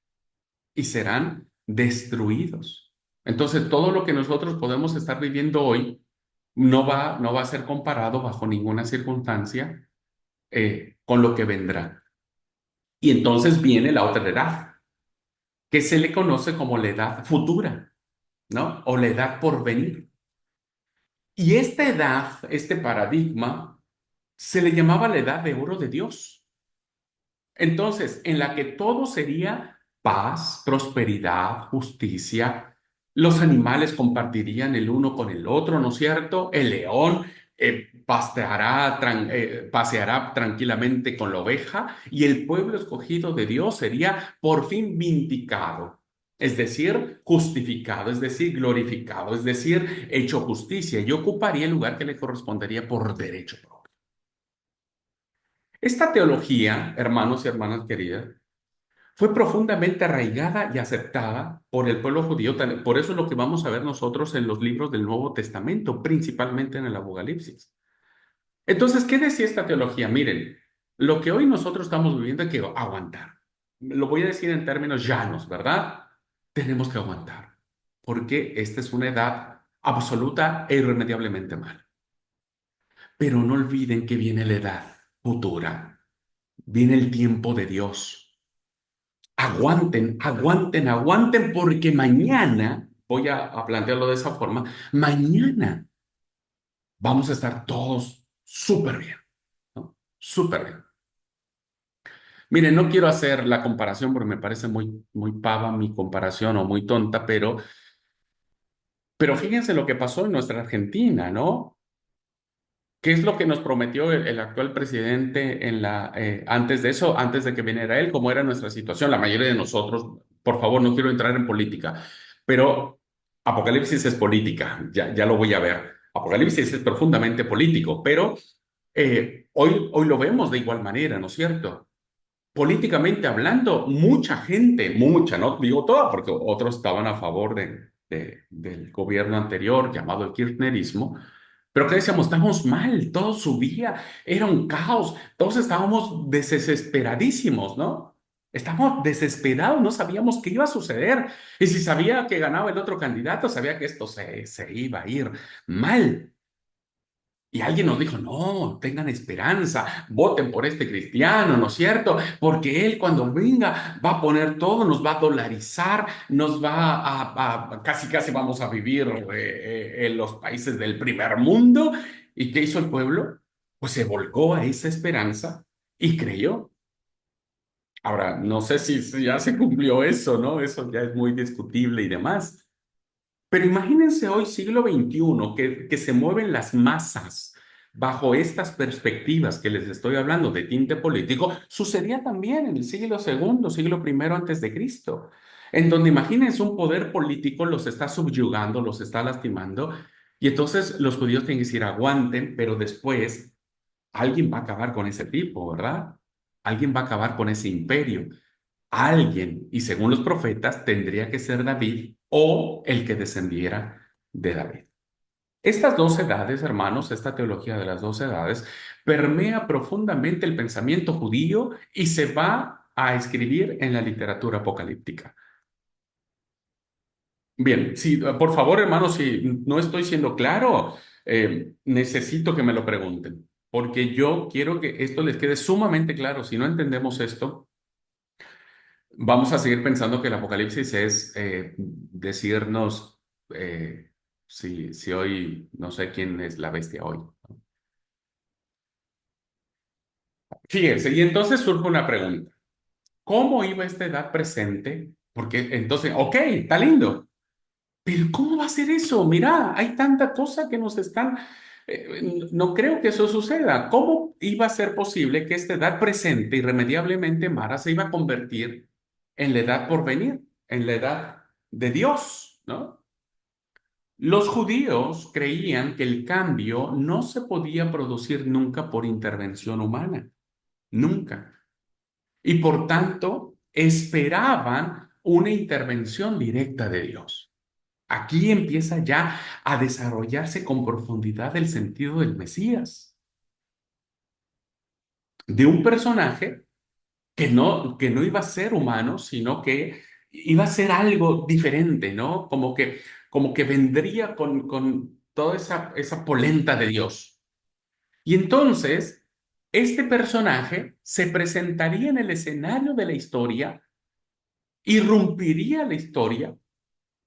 S1: y serán destruidos. Entonces, todo lo que nosotros podemos estar viviendo hoy no va a ser comparado bajo ninguna circunstancia con lo que vendrá. Y entonces viene la otra edad, que se le conoce como la edad futura, ¿no? O la edad por venir. Y esta edad, este paradigma, se le llamaba la edad de oro de Dios. Entonces, en la que todo sería paz, prosperidad, justicia, los animales compartirían el uno con el otro, ¿no es cierto? El león paseará tranquilamente con la oveja y el pueblo escogido de Dios sería por fin vindicado, es decir, justificado, es decir, glorificado, es decir, hecho justicia y ocuparía el lugar que le correspondería por derecho propio. Esta teología, hermanos y hermanas queridas, fue profundamente arraigada y aceptada por el pueblo judío. Por eso es lo que vamos a ver nosotros en los libros del Nuevo Testamento, principalmente en el Apocalipsis. Entonces, ¿qué decía esta teología? Miren, lo que hoy nosotros estamos viviendo hay que aguantar. Lo voy a decir en términos llanos, ¿verdad? Tenemos que aguantar, porque esta es una edad absoluta e irremediablemente mala. Pero no olviden que viene la edad futura, viene el tiempo de Dios. Aguanten, aguanten, aguanten, porque mañana, voy a plantearlo de esa forma, mañana vamos a estar todos súper bien, ¿no? Súper bien. Miren, no quiero hacer la comparación porque me parece muy pava mi comparación o muy tonta, pero fíjense lo que pasó en nuestra Argentina, ¿no? ¿Qué es lo que nos prometió el actual presidente antes de eso, antes de que viniera él? ¿Cómo era nuestra situación? La mayoría de nosotros, por favor, no quiero entrar en política, pero Apocalipsis es política, ya lo voy a ver. Apocalipsis es profundamente político, pero hoy lo vemos de igual manera, ¿no es cierto? Políticamente hablando, mucha gente, mucha, no digo toda, porque otros estaban a favor del gobierno anterior, llamado el kirchnerismo, pero que decíamos, estamos mal, todo subía, era un caos, todos estábamos desesperadísimos, ¿no? Estábamos desesperados, no sabíamos qué iba a suceder. Y si sabía que ganaba el otro candidato, sabía que esto se iba a ir mal. Y alguien nos dijo, no, tengan esperanza, voten por este cristiano, ¿no es cierto? Porque él cuando venga va a poner todo, nos va a dolarizar, nos va casi casi vamos a vivir en los países del primer mundo. ¿Y qué hizo el pueblo? Pues se volcó a esa esperanza y creyó. Ahora, no sé si ya se cumplió eso, ¿no? Eso ya es muy discutible y demás. Pero imagínense hoy, siglo XXI, que se mueven las masas bajo estas perspectivas que les estoy hablando de tinte político, sucedía también en el siglo segundo, siglo primero antes de Cristo, en donde imagínense un poder político los está subyugando, los está lastimando, y entonces los judíos tienen que decir, aguanten, pero después alguien va a acabar con ese tipo, ¿verdad? Alguien va a acabar con ese imperio. Alguien, y según los profetas, tendría que ser David o el que descendiera de David. Estas dos edades, hermanos, esta teología de las dos edades, permea profundamente el pensamiento judío y se va a escribir en la literatura apocalíptica. Bien, si, por favor, hermanos, si no estoy siendo claro, necesito que me lo pregunten, porque yo quiero que esto les quede sumamente claro. Si no entendemos esto, vamos a seguir pensando que el Apocalipsis es decirnos si hoy, no sé quién es la bestia hoy. Fíjense, y entonces surge una pregunta. ¿Cómo iba esta edad presente? Porque entonces, ok, está lindo, pero ¿cómo va a ser eso? Mira, hay tanta cosa que nos están... no creo que eso suceda. ¿Cómo iba a ser posible que esta edad presente, irremediablemente Mara, se iba a convertir en la edad por venir, en la edad de Dios, ¿no? Los judíos creían que el cambio no se podía producir nunca por intervención humana, nunca. Y por tanto, esperaban una intervención directa de Dios. Aquí empieza ya a desarrollarse con profundidad el sentido del Mesías, de un personaje que no iba a ser humano, sino que iba a ser algo diferente, ¿no? Como que vendría con toda esa polenta de Dios. Y entonces, este personaje se presentaría en el escenario de la historia, irrumpiría la historia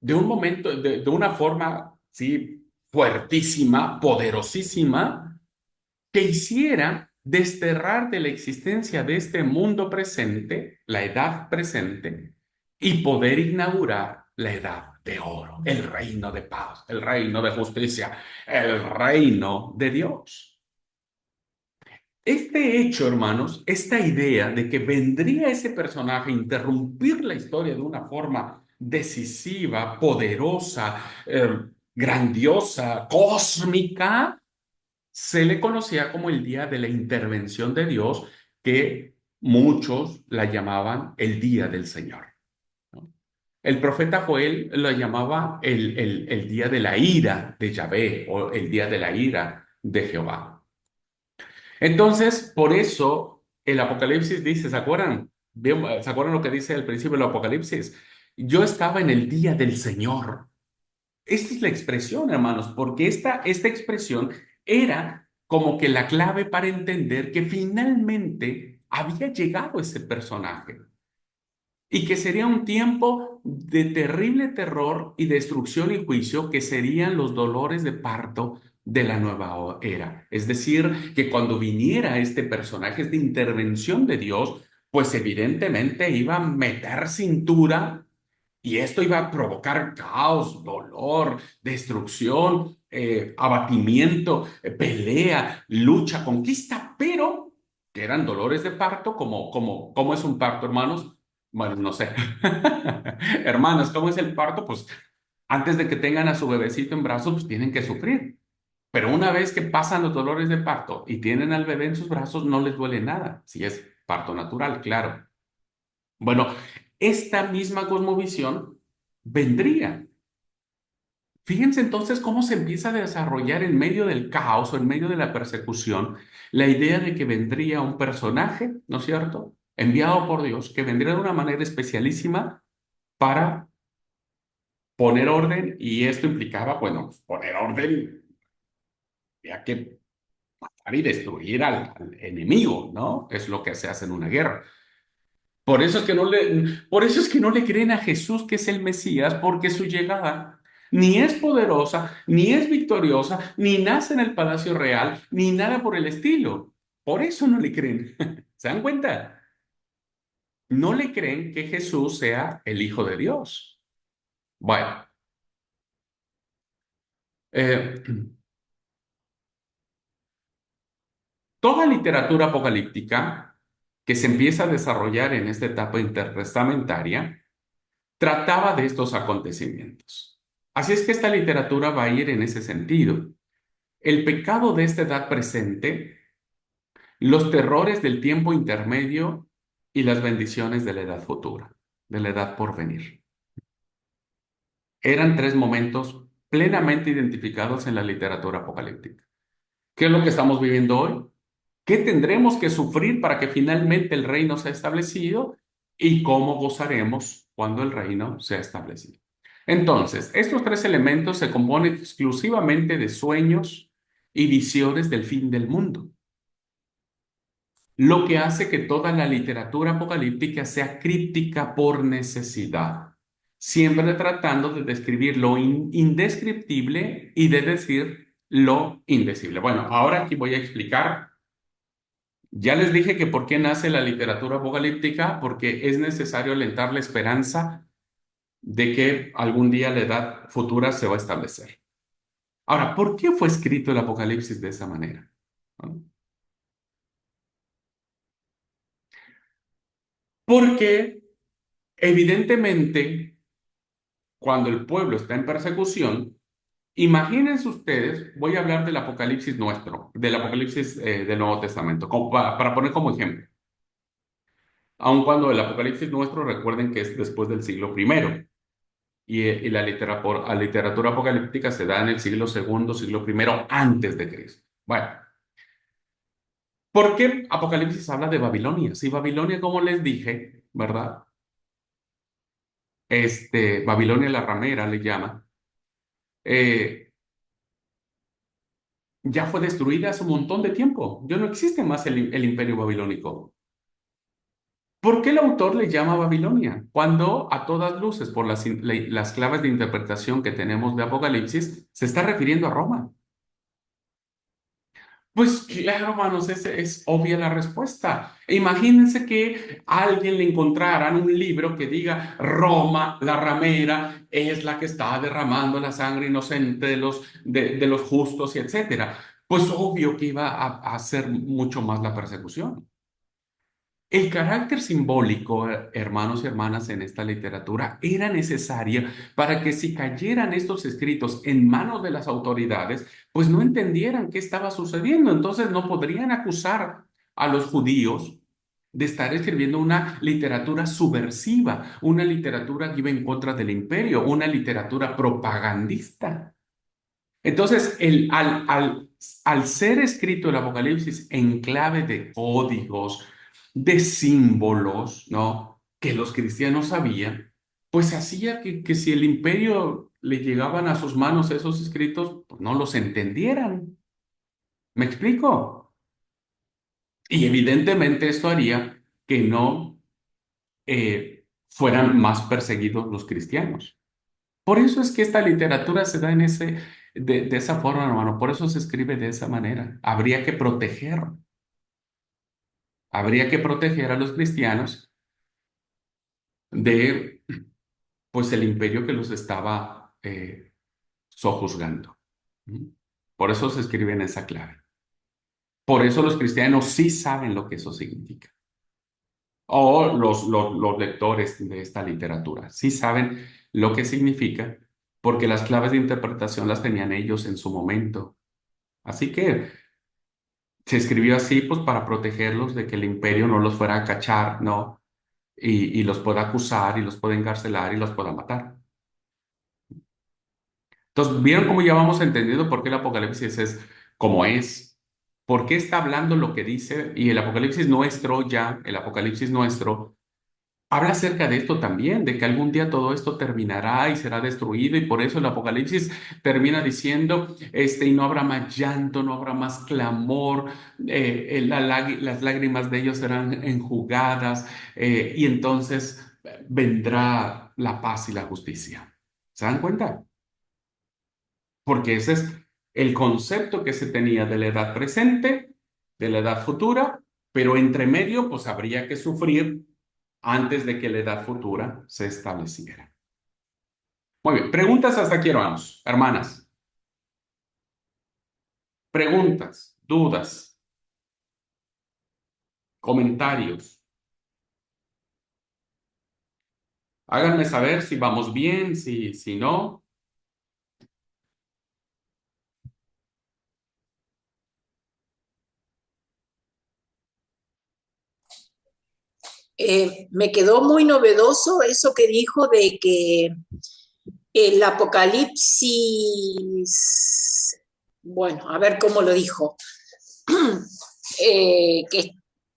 S1: de un momento, de una forma, sí, fuertísima, poderosísima, que hiciera desterrar de la existencia de este mundo presente, la edad presente, y poder inaugurar la edad de oro, el reino de paz, el reino de justicia, el reino de Dios. Este hecho, hermanos, esta idea de que vendría ese personaje a interrumpir la historia de una forma decisiva, poderosa, grandiosa, cósmica, se le conocía como el día de la intervención de Dios, que muchos la llamaban el día del Señor, ¿no? El profeta Joel lo llamaba el día de la ira de Yahvé o el día de la ira de Jehová. Entonces, por eso el Apocalipsis dice, ¿se acuerdan? Bien, ¿se acuerdan lo que dice al principio del Apocalipsis? Yo estaba en el día del Señor. Esta es la expresión, hermanos, porque esta expresión era como que la clave para entender que finalmente había llegado ese personaje y que sería un tiempo de terrible terror y destrucción y juicio que serían los dolores de parto de la nueva era. Es decir, que cuando viniera este personaje, esta intervención de Dios, pues evidentemente iba a meter cintura y esto iba a provocar caos, dolor, destrucción, abatimiento, pelea, lucha, conquista, pero que eran dolores de parto, ¿cómo es un parto, hermanos? Bueno, no sé. Hermanos, ¿cómo es el parto? Pues antes de que tengan a su bebecito en brazos, pues tienen que sufrir. Pero una vez que pasan los dolores de parto y tienen al bebé en sus brazos, no les duele nada, si es parto natural, claro. Bueno, esta misma cosmovisión vendría. Fíjense entonces cómo se empieza a desarrollar en medio del caos o en medio de la persecución la idea de que vendría un personaje, ¿no es cierto? Enviado por Dios, que vendría de una manera especialísima para poner orden, y esto implicaba, bueno, pues, poner orden, ya que matar y destruir al enemigo, ¿no? Es lo que se hace en una guerra. Por eso es que no le creen a Jesús que es el Mesías, porque su llegada ni es poderosa, ni es victoriosa, ni nace en el palacio real, ni nada por el estilo. Por eso no le creen. ¿Se dan cuenta? No le creen que Jesús sea el Hijo de Dios. Bueno, eh, toda literatura apocalíptica que se empieza a desarrollar en esta etapa intertestamentaria trataba de estos acontecimientos. Así es que esta literatura va a ir en ese sentido. El pecado de esta edad presente, los terrores del tiempo intermedio y las bendiciones de la edad futura, de la edad por venir. Eran tres momentos plenamente identificados en la literatura apocalíptica. ¿Qué es lo que estamos viviendo hoy? ¿Qué tendremos que sufrir para que finalmente el reino sea establecido? ¿Y cómo gozaremos cuando el reino sea establecido? Entonces, estos tres elementos se componen exclusivamente de sueños y visiones del fin del mundo, lo que hace que toda la literatura apocalíptica sea críptica por necesidad, siempre tratando de describir lo indescriptible y de decir lo indecible. Bueno, ahora aquí voy a explicar. Ya les dije que por qué nace la literatura apocalíptica, porque es necesario alentar la esperanza de que algún día la edad futura se va a establecer. Ahora, ¿por qué fue escrito el Apocalipsis de esa manera? ¿No? Porque evidentemente, cuando el pueblo está en persecución, imagínense ustedes, voy a hablar del Apocalipsis nuestro, del Apocalipsis del Nuevo Testamento, para poner como ejemplo. Aun cuando el Apocalipsis nuestro, recuerden que es después del siglo primero. Y la literatura apocalíptica se da en el siglo segundo, siglo primero antes de Cristo. Bueno, ¿por qué Apocalipsis habla de Babilonia? Si Babilonia, como les dije, ¿verdad? Babilonia la ramera le llama, eh, ya fue destruida hace un montón de tiempo. Ya no existe más el imperio babilónico. ¿Por qué el autor le llama Babilonia? Cuando a todas luces, por las claves de interpretación que tenemos de Apocalipsis, se está refiriendo a Roma. Pues claro, hermanos, es obvia la respuesta. Imagínense que a alguien le encontraran un libro que diga Roma, la ramera, es la que está derramando la sangre inocente de los justos y etcétera. Pues obvio que iba a ser mucho más la persecución. El carácter simbólico, hermanos y hermanas, en esta literatura era necesaria para que si cayeran estos escritos en manos de las autoridades, pues no entendieran qué estaba sucediendo. Entonces no podrían acusar a los judíos de estar escribiendo una literatura subversiva, una literatura que iba en contra del imperio, una literatura propagandista. Entonces, al ser escrito el Apocalipsis en clave de códigos, de símbolos, ¿no? Que los cristianos sabían, pues hacía que si el imperio le llegaban a sus manos esos escritos, pues no los entendieran. ¿Me explico? Y evidentemente esto haría que no fueran más perseguidos los cristianos. Por eso es que esta literatura se da de esa forma, hermano. Por eso se escribe de esa manera. Habría que proteger a los cristianos de, pues, el imperio que los estaba sojuzgando. ¿Mm? Por eso se escribe en esa clave. Por eso los cristianos sí saben lo que eso significa. O los lectores de esta literatura sí saben lo que significa, porque las claves de interpretación las tenían ellos en su momento. Así que se escribió así, pues, para protegerlos de que el imperio no los fuera a cachar, ¿no? Y los pueda acusar y los pueda encarcelar y los pueda matar. Entonces, ¿vieron cómo ya vamos entendiendo por qué el Apocalipsis es como es? ¿Por qué está hablando lo que dice? Y el Apocalipsis nuestro ya, el Apocalipsis nuestro, habla acerca de esto también, de que algún día todo esto terminará y será destruido, y por eso el Apocalipsis termina diciendo, y no habrá más llanto, no habrá más clamor, las lágrimas de ellos serán enjugadas, y entonces vendrá la paz y la justicia. ¿Se dan cuenta? Porque ese es el concepto que se tenía de la edad presente, de la edad futura, pero entre medio, pues habría que sufrir antes de que la edad futura se estableciera. Muy bien, preguntas hasta aquí, hermanos, hermanas. Preguntas, dudas, comentarios. Háganme saber si vamos bien, si no.
S4: Me quedó muy novedoso eso que dijo de que el Apocalipsis, bueno, a ver cómo lo dijo, eh, que,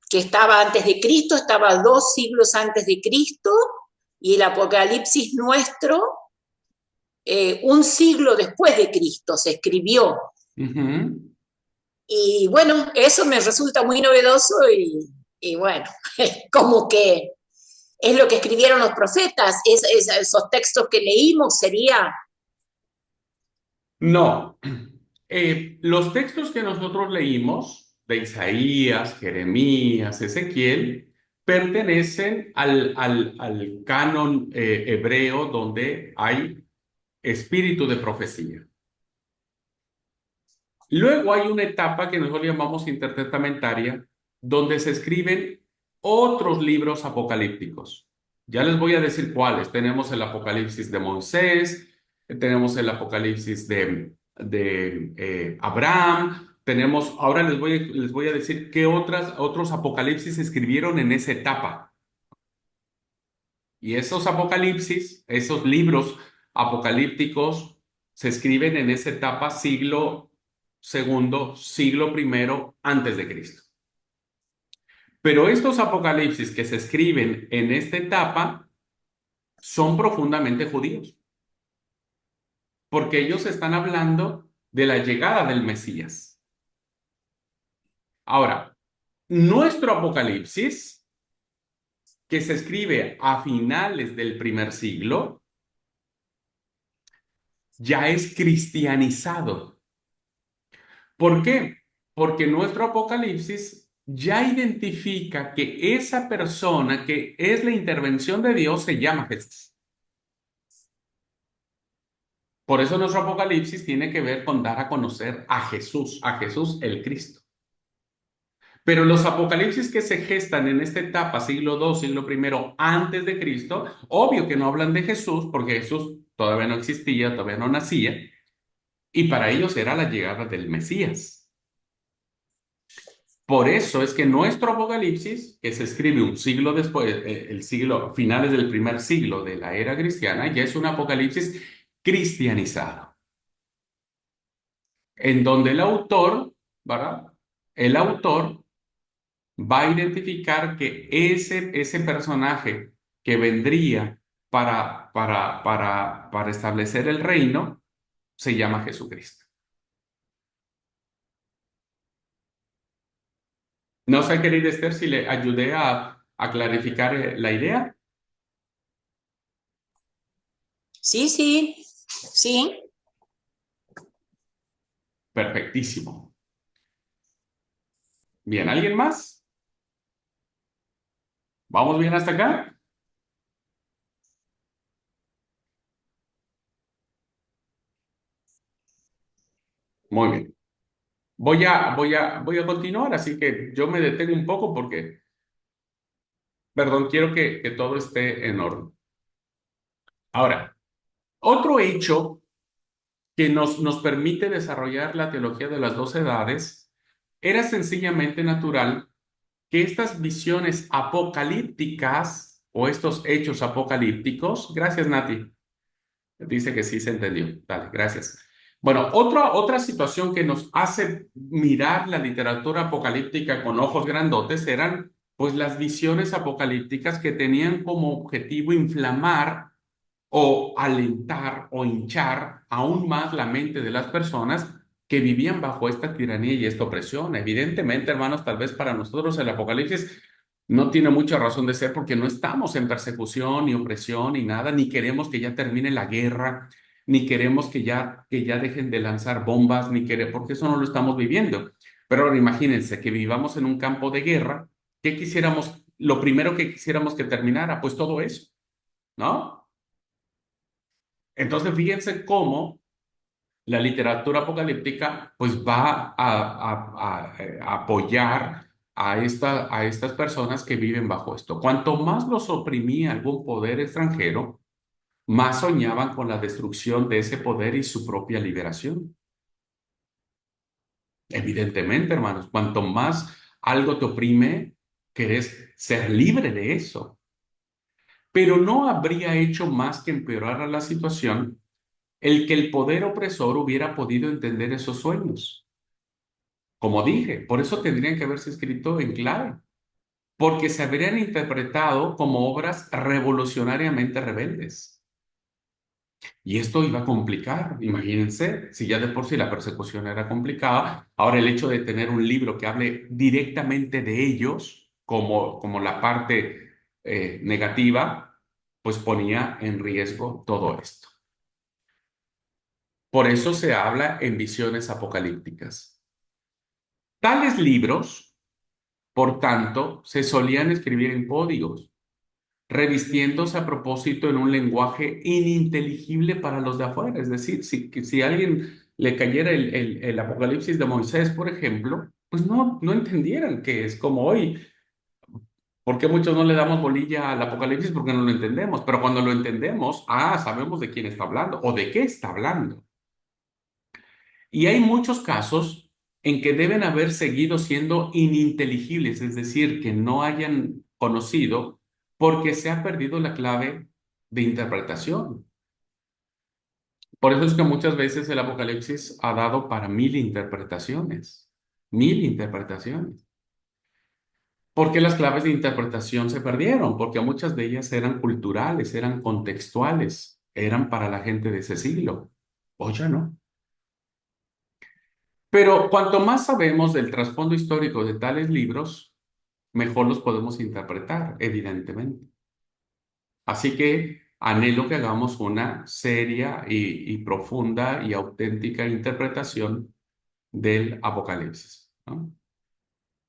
S4: que estaba antes de Cristo, estaba 2 siglos antes de Cristo, y el Apocalipsis nuestro, 1 siglo después de Cristo, se escribió.
S1: Ujú.
S4: Y bueno, eso me resulta muy novedoso y bueno, como que es lo que escribieron los profetas, esos textos que leímos sería...
S1: No. Los textos que nosotros leímos de Isaías, Jeremías, Ezequiel, pertenecen al canon hebreo donde hay espíritu de profecía. Luego hay una etapa que nosotros llamamos intertestamentaria, donde se escriben otros libros apocalípticos. Ya les voy a decir cuáles. Tenemos el Apocalipsis de Moisés, tenemos el Apocalipsis de Abraham, tenemos, ahora les voy a decir qué otros Apocalipsis se escribieron en esa etapa. Y esos Apocalipsis, esos libros apocalípticos, se escriben en esa etapa siglo segundo, siglo primero antes de Cristo. Pero estos apocalipsis que se escriben en esta etapa son profundamente judíos, porque ellos están hablando de la llegada del Mesías. Ahora, nuestro apocalipsis, que se escribe a finales del primer siglo, ya es cristianizado. ¿Por qué? Porque nuestro Apocalipsis ya identifica que esa persona que es la intervención de Dios se llama Jesús. Por eso nuestro Apocalipsis tiene que ver con dar a conocer a Jesús el Cristo. Pero los apocalipsis que se gestan en esta etapa, siglo II, siglo I, antes de Cristo, obvio que no hablan de Jesús, porque Jesús todavía no existía, todavía no nacía, y para ellos era la llegada del Mesías. Por eso es que nuestro Apocalipsis, que se escribe un siglo después, finales del primer siglo de la era cristiana, ya es un Apocalipsis cristianizado, en donde el autor, ¿verdad? El autor va a identificar que ese personaje que vendría para establecer el reino se llama Jesucristo. No sé, querida Esther, si le ayudé a clarificar la idea.
S4: Sí, sí, sí.
S1: Perfectísimo. Bien, ¿alguien más? ¿Vamos bien hasta acá? Muy bien. Voy a continuar, así que yo me detengo un poco porque, perdón, quiero que todo esté en orden. Ahora, otro hecho que nos permite desarrollar la teología de las dos edades, era sencillamente natural que estas visiones apocalípticas o estos hechos apocalípticos, gracias Nati, dice que sí se entendió, dale, gracias. Bueno, otra situación que nos hace mirar la literatura apocalíptica con ojos grandotes eran pues las visiones apocalípticas que tenían como objetivo inflamar o alentar o hinchar aún más la mente de las personas que vivían bajo esta tiranía y esta opresión. Evidentemente, hermanos, tal vez para nosotros el Apocalipsis no tiene mucha razón de ser porque no estamos en persecución ni opresión ni nada, ni queremos que ya termine la guerra, ni queremos que ya dejen de lanzar bombas, porque eso no lo estamos viviendo. Pero ahora imagínense que vivamos en un campo de guerra, ¿qué quisiéramos? Lo primero que quisiéramos que terminara, pues todo eso, ¿no? Entonces, fíjense cómo la literatura apocalíptica pues va a apoyar a estas personas que viven bajo esto. Cuanto más los oprimía algún poder extranjero, más soñaban con la destrucción de ese poder y su propia liberación. Evidentemente, hermanos, cuanto más algo te oprime, querés ser libre de eso. Pero no habría hecho más que empeorar la situación el que el poder opresor hubiera podido entender esos sueños. Como dije, por eso tendrían que haberse escrito en clave, porque se habrían interpretado como obras revolucionariamente rebeldes. Y esto iba a complicar, imagínense, si ya de por sí la persecución era complicada, ahora el hecho de tener un libro que hable directamente de ellos, como la parte negativa, pues ponía en riesgo todo esto. Por eso se habla en visiones apocalípticas. Tales libros, por tanto, se solían escribir en códigos, revistiéndose a propósito en un lenguaje ininteligible para los de afuera. Es decir, si a alguien le cayera el Apocalipsis de Moisés, por ejemplo, pues no entendieran que es como hoy. ¿Por qué muchos no le damos bolilla al Apocalipsis? Porque no lo entendemos. Pero cuando lo entendemos, sabemos de quién está hablando o de qué está hablando. Y hay muchos casos en que deben haber seguido siendo ininteligibles, es decir, que no hayan conocido porque se ha perdido la clave de interpretación. Por eso es que muchas veces el Apocalipsis ha dado para 1000 interpretaciones, 1000 interpretaciones. Porque las claves de interpretación se perdieron, porque muchas de ellas eran culturales, eran contextuales, eran para la gente de ese siglo. Hoy ya no. Pero cuanto más sabemos del trasfondo histórico de tales libros, mejor los podemos interpretar, evidentemente. Así que anhelo que hagamos una seria y profunda y auténtica interpretación del Apocalipsis. ¿no?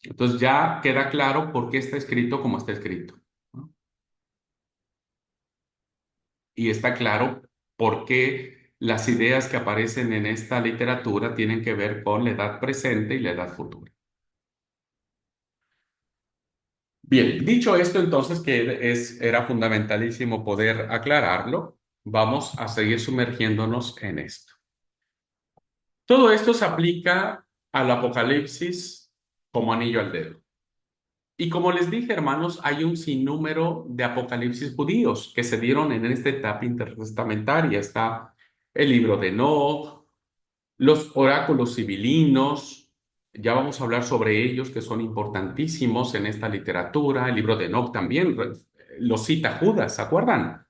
S1: Entonces ya queda claro por qué está escrito como está escrito, ¿no? Y está claro por qué las ideas que aparecen en esta literatura tienen que ver con la edad presente y la edad futura. Bien, dicho esto entonces que era fundamentalísimo poder aclararlo, vamos a seguir sumergiéndonos en esto. Todo esto se aplica al Apocalipsis como anillo al dedo. Y como les dije, hermanos, hay un sinnúmero de apocalipsis judíos que se dieron en esta etapa intertestamentaria. Está el libro de Enoch, los oráculos sibilinos, ya vamos a hablar sobre ellos, que son importantísimos en esta literatura. El libro de Enoch también lo cita Judas, ¿se acuerdan?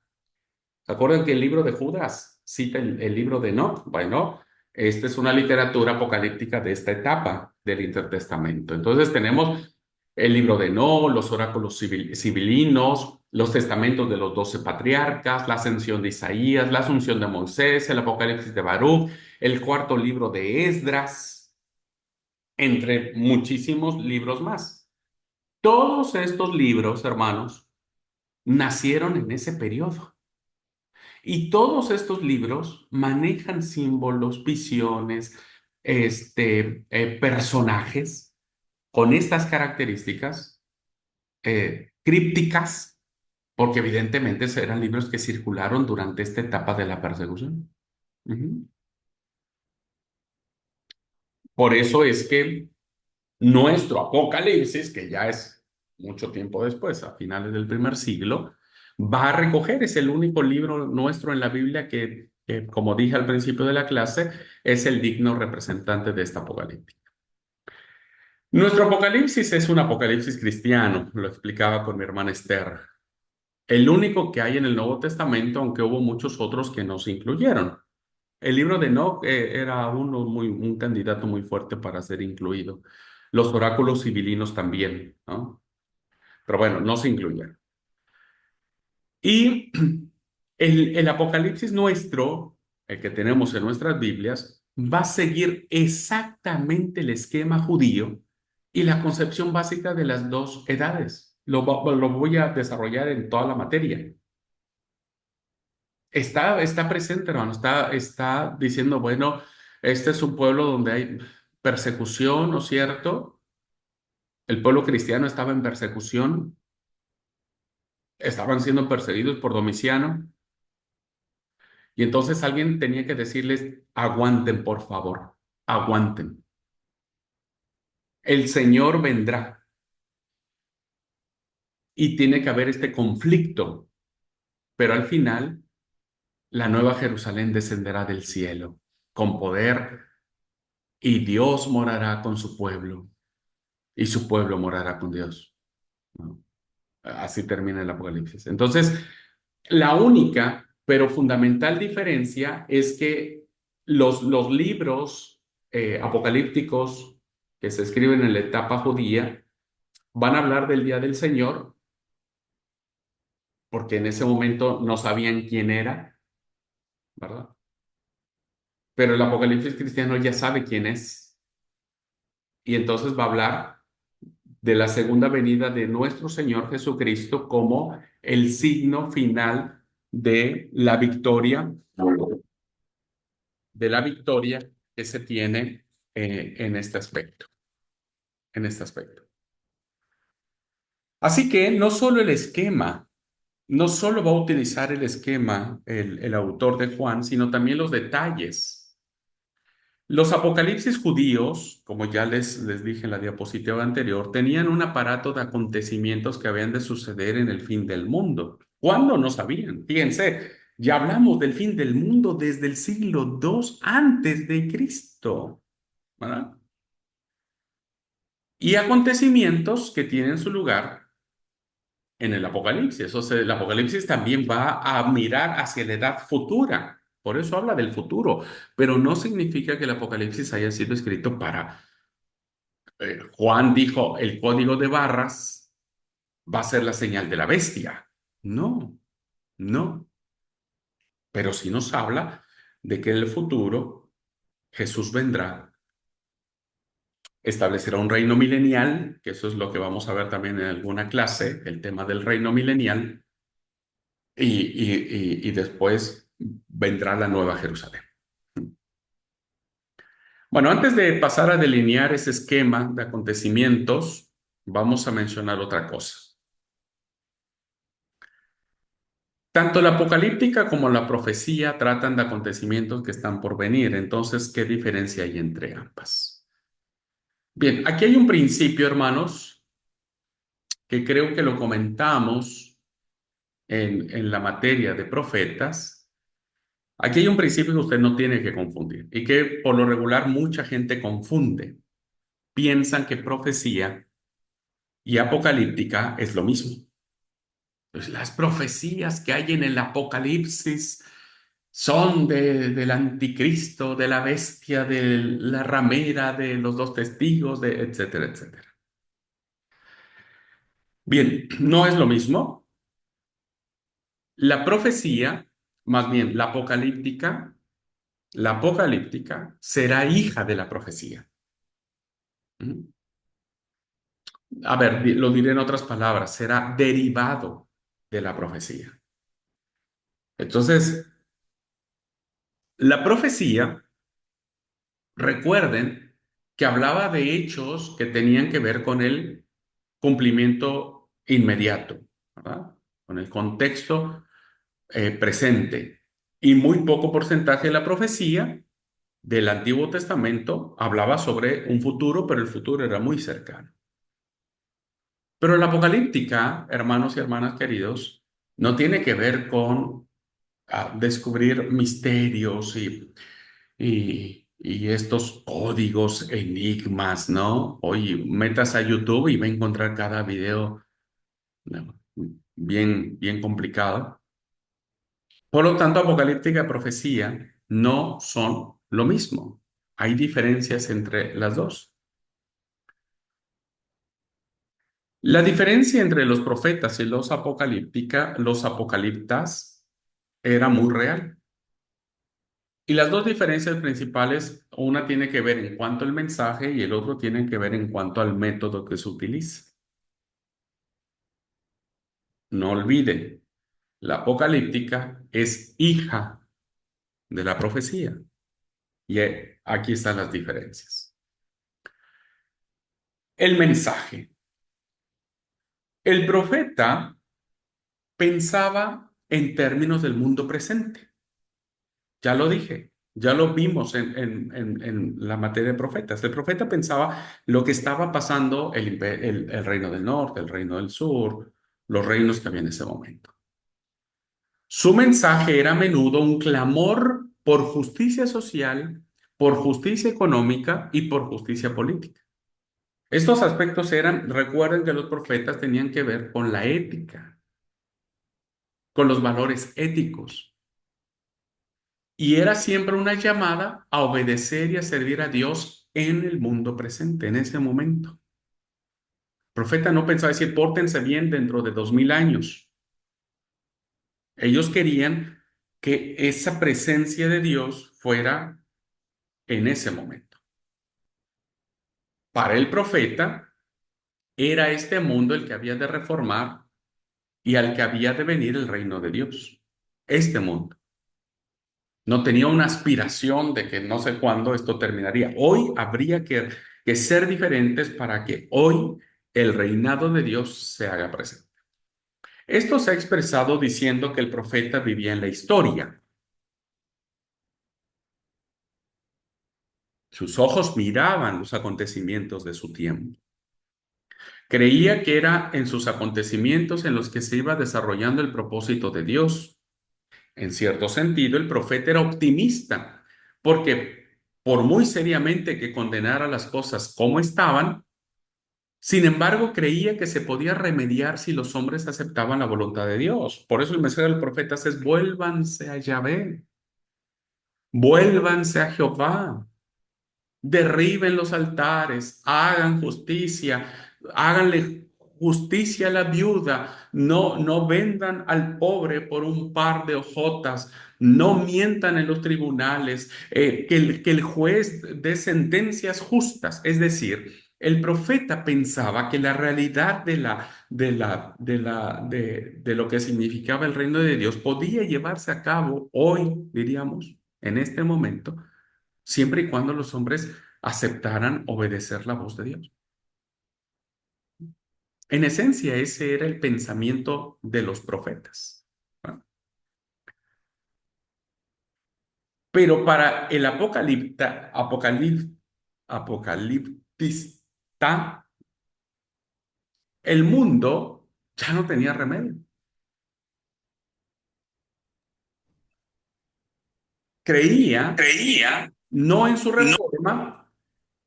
S1: ¿Se acuerdan que el libro de Judas cita el libro de Enoch? Bueno, esta es una literatura apocalíptica de esta etapa del Intertestamento. Entonces tenemos el libro de Enoch, los oráculos sibilinos, los testamentos de los 12 patriarcas, la ascensión de Isaías, la asunción de Moisés, el Apocalipsis de Baruch, el cuarto libro de Esdras, entre muchísimos libros más. Todos estos libros, hermanos, nacieron en ese periodo. Y todos estos libros manejan símbolos, visiones, personajes con estas características crípticas, porque evidentemente eran libros que circularon durante esta etapa de la persecución. Ujú. Por eso es que nuestro Apocalipsis, que ya es mucho tiempo después, a finales del primer siglo, va a recoger, es el único libro nuestro en la Biblia que, como dije al principio de la clase, es el digno representante de esta Apocalipsis. Nuestro Apocalipsis es un Apocalipsis cristiano, lo explicaba con mi hermana Esther. El único que hay en el Nuevo Testamento, aunque hubo muchos otros que no se incluyeron. El libro de Enoch era un candidato muy fuerte para ser incluido. Los oráculos sibilinos también, ¿no? Pero bueno, no se incluyeron. Y el Apocalipsis nuestro, el que tenemos en nuestras Biblias, va a seguir exactamente el esquema judío y la concepción básica de las dos edades. Lo voy a desarrollar en toda la materia. Está presente, hermano, está diciendo, bueno, este es un pueblo donde hay persecución, ¿no es cierto? El pueblo cristiano estaba en persecución, estaban siendo perseguidos por Domiciano, y entonces alguien tenía que decirles, aguanten, por favor, aguanten. El Señor vendrá y tiene que haber este conflicto, pero al final la nueva Jerusalén descenderá del cielo con poder y Dios morará con su pueblo. Y su pueblo morará con Dios, ¿no? Así termina el Apocalipsis. Entonces, la única, pero fundamental diferencia es que los libros apocalípticos que se escriben en la etapa judía van a hablar del día del Señor, porque en ese momento no sabían quién era, ¿verdad? Pero el Apocalipsis cristiano ya sabe quién es, y entonces va a hablar de la segunda venida de nuestro Señor Jesucristo como el signo final de la victoria que se tiene en este aspecto, en este aspecto. Así que no solo el esquema, no solo va a utilizar el esquema el autor de Juan, sino también los detalles. Los apocalipsis judíos, como ya les dije en la diapositiva anterior, tenían un aparato de acontecimientos que habían de suceder en el fin del mundo. ¿Cuándo? No sabían. Fíjense, ya hablamos del fin del mundo desde el siglo II antes de Cristo, ¿verdad? Y acontecimientos que tienen su lugar en el Apocalipsis. O sea, el Apocalipsis también va a mirar hacia la edad futura. Por eso habla del futuro, pero no significa que el Apocalipsis haya sido escrito para Juan dijo, el código de barras va a ser la señal de la bestia. No, no. Pero sí nos habla de que en el futuro Jesús vendrá establecerá un reino milenial, que eso es lo que vamos a ver también en alguna clase, el tema del reino milenial, y después vendrá la Nueva Jerusalén. Bueno, antes de pasar a delinear ese esquema de acontecimientos, vamos a mencionar otra cosa. Tanto la apocalíptica como la profecía tratan de acontecimientos que están por venir. Entonces, ¿qué diferencia hay entre ambas? Bien, aquí hay un principio, hermanos, que creo que lo comentamos en la materia de profetas. Aquí hay un principio que usted no tiene que confundir y que por lo regular mucha gente confunde. Piensan que profecía y apocalíptica es lo mismo. Pues las profecías que hay en el Apocalipsis son del anticristo, de la bestia, de la ramera, de los dos testigos, de etcétera, etcétera. Bien, no es lo mismo. La profecía, más bien la apocalíptica será hija de la profecía. ¿Mm? A ver, lo diré en otras palabras, será derivado de la profecía. Entonces, la profecía, recuerden que hablaba de hechos que tenían que ver con el cumplimiento inmediato, ¿verdad? Con el contexto presente. Y muy poco porcentaje de la profecía del Antiguo Testamento hablaba sobre un futuro, pero el futuro era muy cercano. Pero la apocalíptica, hermanos y hermanas queridos, no tiene que ver con descubrir misterios y estos códigos, enigmas, ¿no? Hoy metas a YouTube y va a encontrar cada video, ¿no? Bien, bien complicado. Por lo tanto, apocalíptica y profecía no son lo mismo. Hay diferencias entre las dos. La diferencia entre los profetas y los apocaliptas, era muy real. Y las dos diferencias principales, una tiene que ver en cuanto al mensaje y el otro tiene que ver en cuanto al método que se utiliza. No olviden, la apocalíptica es hija de la profecía. Y aquí están las diferencias. El mensaje. El profeta pensaba en términos del mundo presente. Ya lo dije, ya lo vimos en la materia de profetas. El profeta pensaba lo que estaba pasando el reino del norte, el reino del sur, los reinos que había en ese momento. Su mensaje era a menudo un clamor por justicia social, por justicia económica y por justicia política. Estos aspectos recuerden que los profetas tenían que ver con la ética, con los valores éticos. Y era siempre una llamada a obedecer y a servir a Dios en el mundo presente, en ese momento. El profeta no pensaba decir, pórtense bien dentro de 2000 años. Ellos querían que esa presencia de Dios fuera en ese momento. Para el profeta, era este mundo el que había de reformar y al que había de venir el reino de Dios. Este mundo. No tenía una aspiración de que no sé cuándo esto terminaría. Hoy habría que ser diferentes para que hoy el reinado de Dios se haga presente. Esto se ha expresado diciendo que el profeta vivía en la historia. Sus ojos miraban los acontecimientos de su tiempo. Creía que era en sus acontecimientos en los que se iba desarrollando el propósito de Dios. En cierto sentido, el profeta era optimista, porque por muy seriamente que condenara las cosas como estaban, sin embargo, creía que se podía remediar si los hombres aceptaban la voluntad de Dios. Por eso el mensaje del profeta es: vuélvanse a Yahvé, vuélvanse a Jehová, derriben los altares, hagan justicia, háganle justicia a la viuda, no vendan al pobre por un par de hojotas, no mientan en los tribunales, que el juez dé sentencias justas. Es decir, el profeta pensaba que la realidad de lo que significaba el reino de Dios podía llevarse a cabo hoy, diríamos, en este momento, siempre y cuando los hombres aceptaran obedecer la voz de Dios. En esencia, ese era el pensamiento de los profetas, ¿no? Pero para el apocaliptista, el mundo ya no tenía remedio. Creía no en su reforma,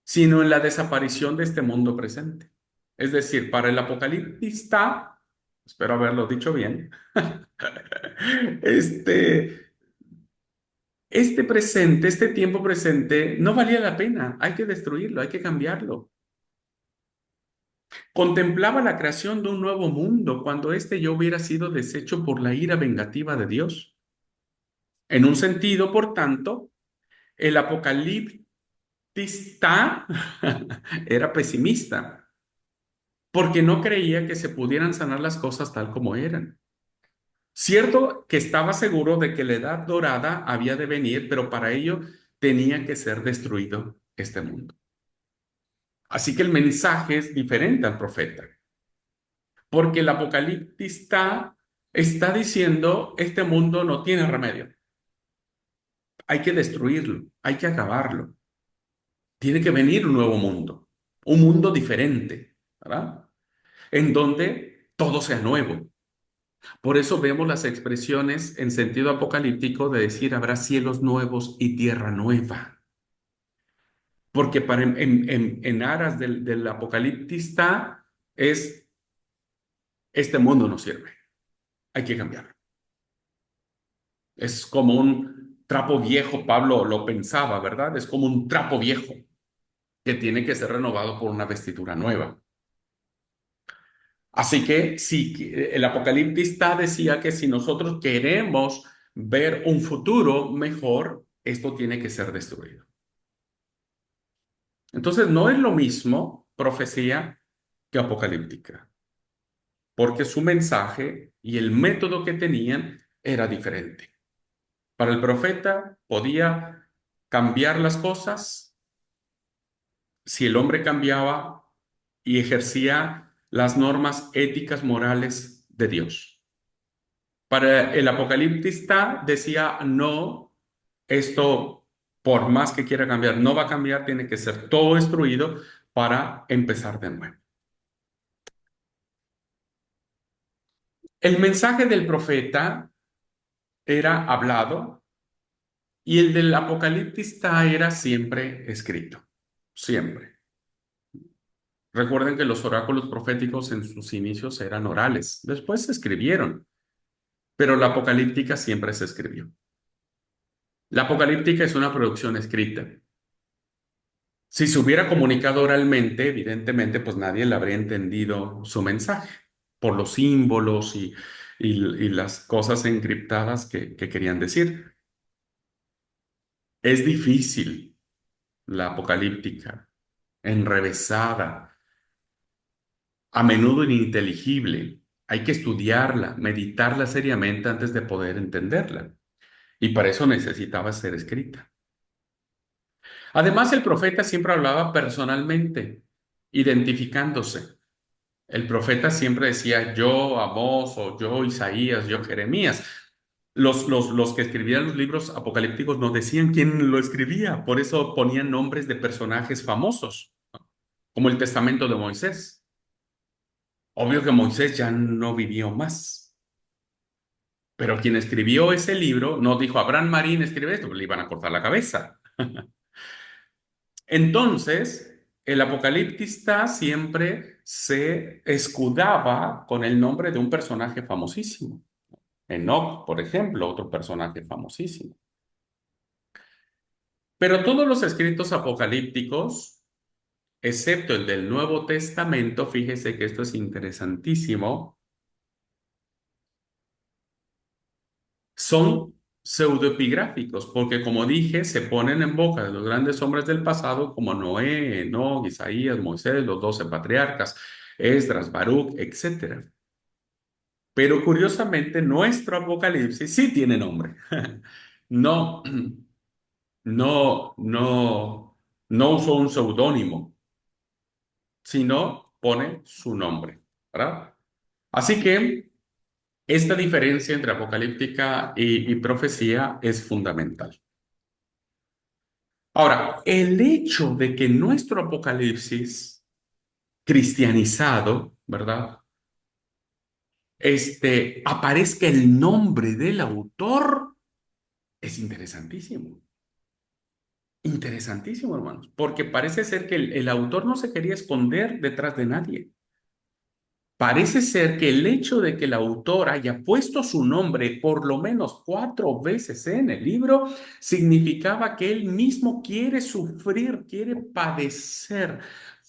S1: sino en la desaparición de este mundo presente. Es decir, para el apocaliptista, espero haberlo dicho bien, este, este presente, este tiempo presente, no valía la pena. Hay que destruirlo, hay que cambiarlo. Contemplaba la creación de un nuevo mundo cuando éste ya hubiera sido deshecho por la ira vengativa de Dios. En un sentido, por tanto, el apocaliptista era pesimista, porque no creía que se pudieran sanar las cosas tal como eran. Cierto que estaba seguro de que la edad dorada había de venir, pero para ello tenía que ser destruido este mundo. Así que el mensaje es diferente al profeta, porque el apocaliptista está diciendo, este mundo no tiene remedio, hay que destruirlo, hay que acabarlo, tiene que venir un mundo diferente, ¿verdad? En donde todo sea nuevo. Por eso vemos las expresiones en sentido apocalíptico de decir habrá cielos nuevos y tierra nueva. Porque en aras del apocaliptista es, este mundo no sirve, hay que cambiarlo. Es como un trapo viejo, Pablo lo pensaba, ¿verdad? Es como un trapo viejo que tiene que ser renovado por una vestidura nueva. Así que sí, el apocaliptista decía que si nosotros queremos ver un futuro mejor, esto tiene que ser destruido. Entonces no es lo mismo profecía que apocalíptica, porque su mensaje y el método que tenían era diferente. Para el profeta podía cambiar las cosas si el hombre cambiaba y ejercía las normas éticas morales de Dios. Para el apocaliptista decía, no, esto por más que quiera cambiar, no va a cambiar, tiene que ser todo destruido para empezar de nuevo. El mensaje del profeta era hablado y el del apocaliptista era siempre escrito, siempre. Recuerden que los oráculos proféticos en sus inicios eran orales, después se escribieron, pero la apocalíptica siempre se escribió. La apocalíptica es una producción escrita. Si se hubiera comunicado oralmente, evidentemente, pues nadie le habría entendido su mensaje por los símbolos y las cosas encriptadas que querían decir. Es difícil la apocalíptica, enrevesada, a menudo ininteligible. Hay que estudiarla, meditarla seriamente antes de poder entenderla. Y para eso necesitaba ser escrita. Además, el profeta siempre hablaba personalmente, identificándose. El profeta siempre decía yo, Amós, o yo, Isaías, yo, Jeremías. Los que escribían los libros apocalípticos no decían quién lo escribía, por eso ponían nombres de personajes famosos, como el testamento de Moisés. Obvio que Moisés ya no vivió más, pero quien escribió ese libro no dijo, Abraham Marín escribe esto, pues le iban a cortar la cabeza. Entonces, el apocaliptista siempre se escudaba con el nombre de un personaje famosísimo. Enoc, por ejemplo, otro personaje famosísimo. Pero todos los escritos apocalípticos excepto el del Nuevo Testamento, fíjese que esto es interesantísimo, son pseudoepigráficos, porque como dije, se ponen en boca de los grandes hombres del pasado como Noé, Enoc, Isaías, Moisés, los 12 patriarcas, Esdras, Baruch, etcétera. Pero curiosamente, nuestro Apocalipsis sí tiene nombre. No, no usó un seudónimo, sino pone su nombre, ¿verdad? Así que esta diferencia entre apocalíptica y profecía es fundamental. Ahora, el hecho de que nuestro Apocalipsis cristianizado, ¿verdad? Aparezca el nombre del autor es interesantísimo. Interesantísimo, hermanos, porque parece ser que el autor no se quería esconder detrás de nadie. Parece ser que el hecho de que el autor haya puesto su nombre por lo menos 4 veces en el libro significaba que él mismo quiere sufrir, quiere padecer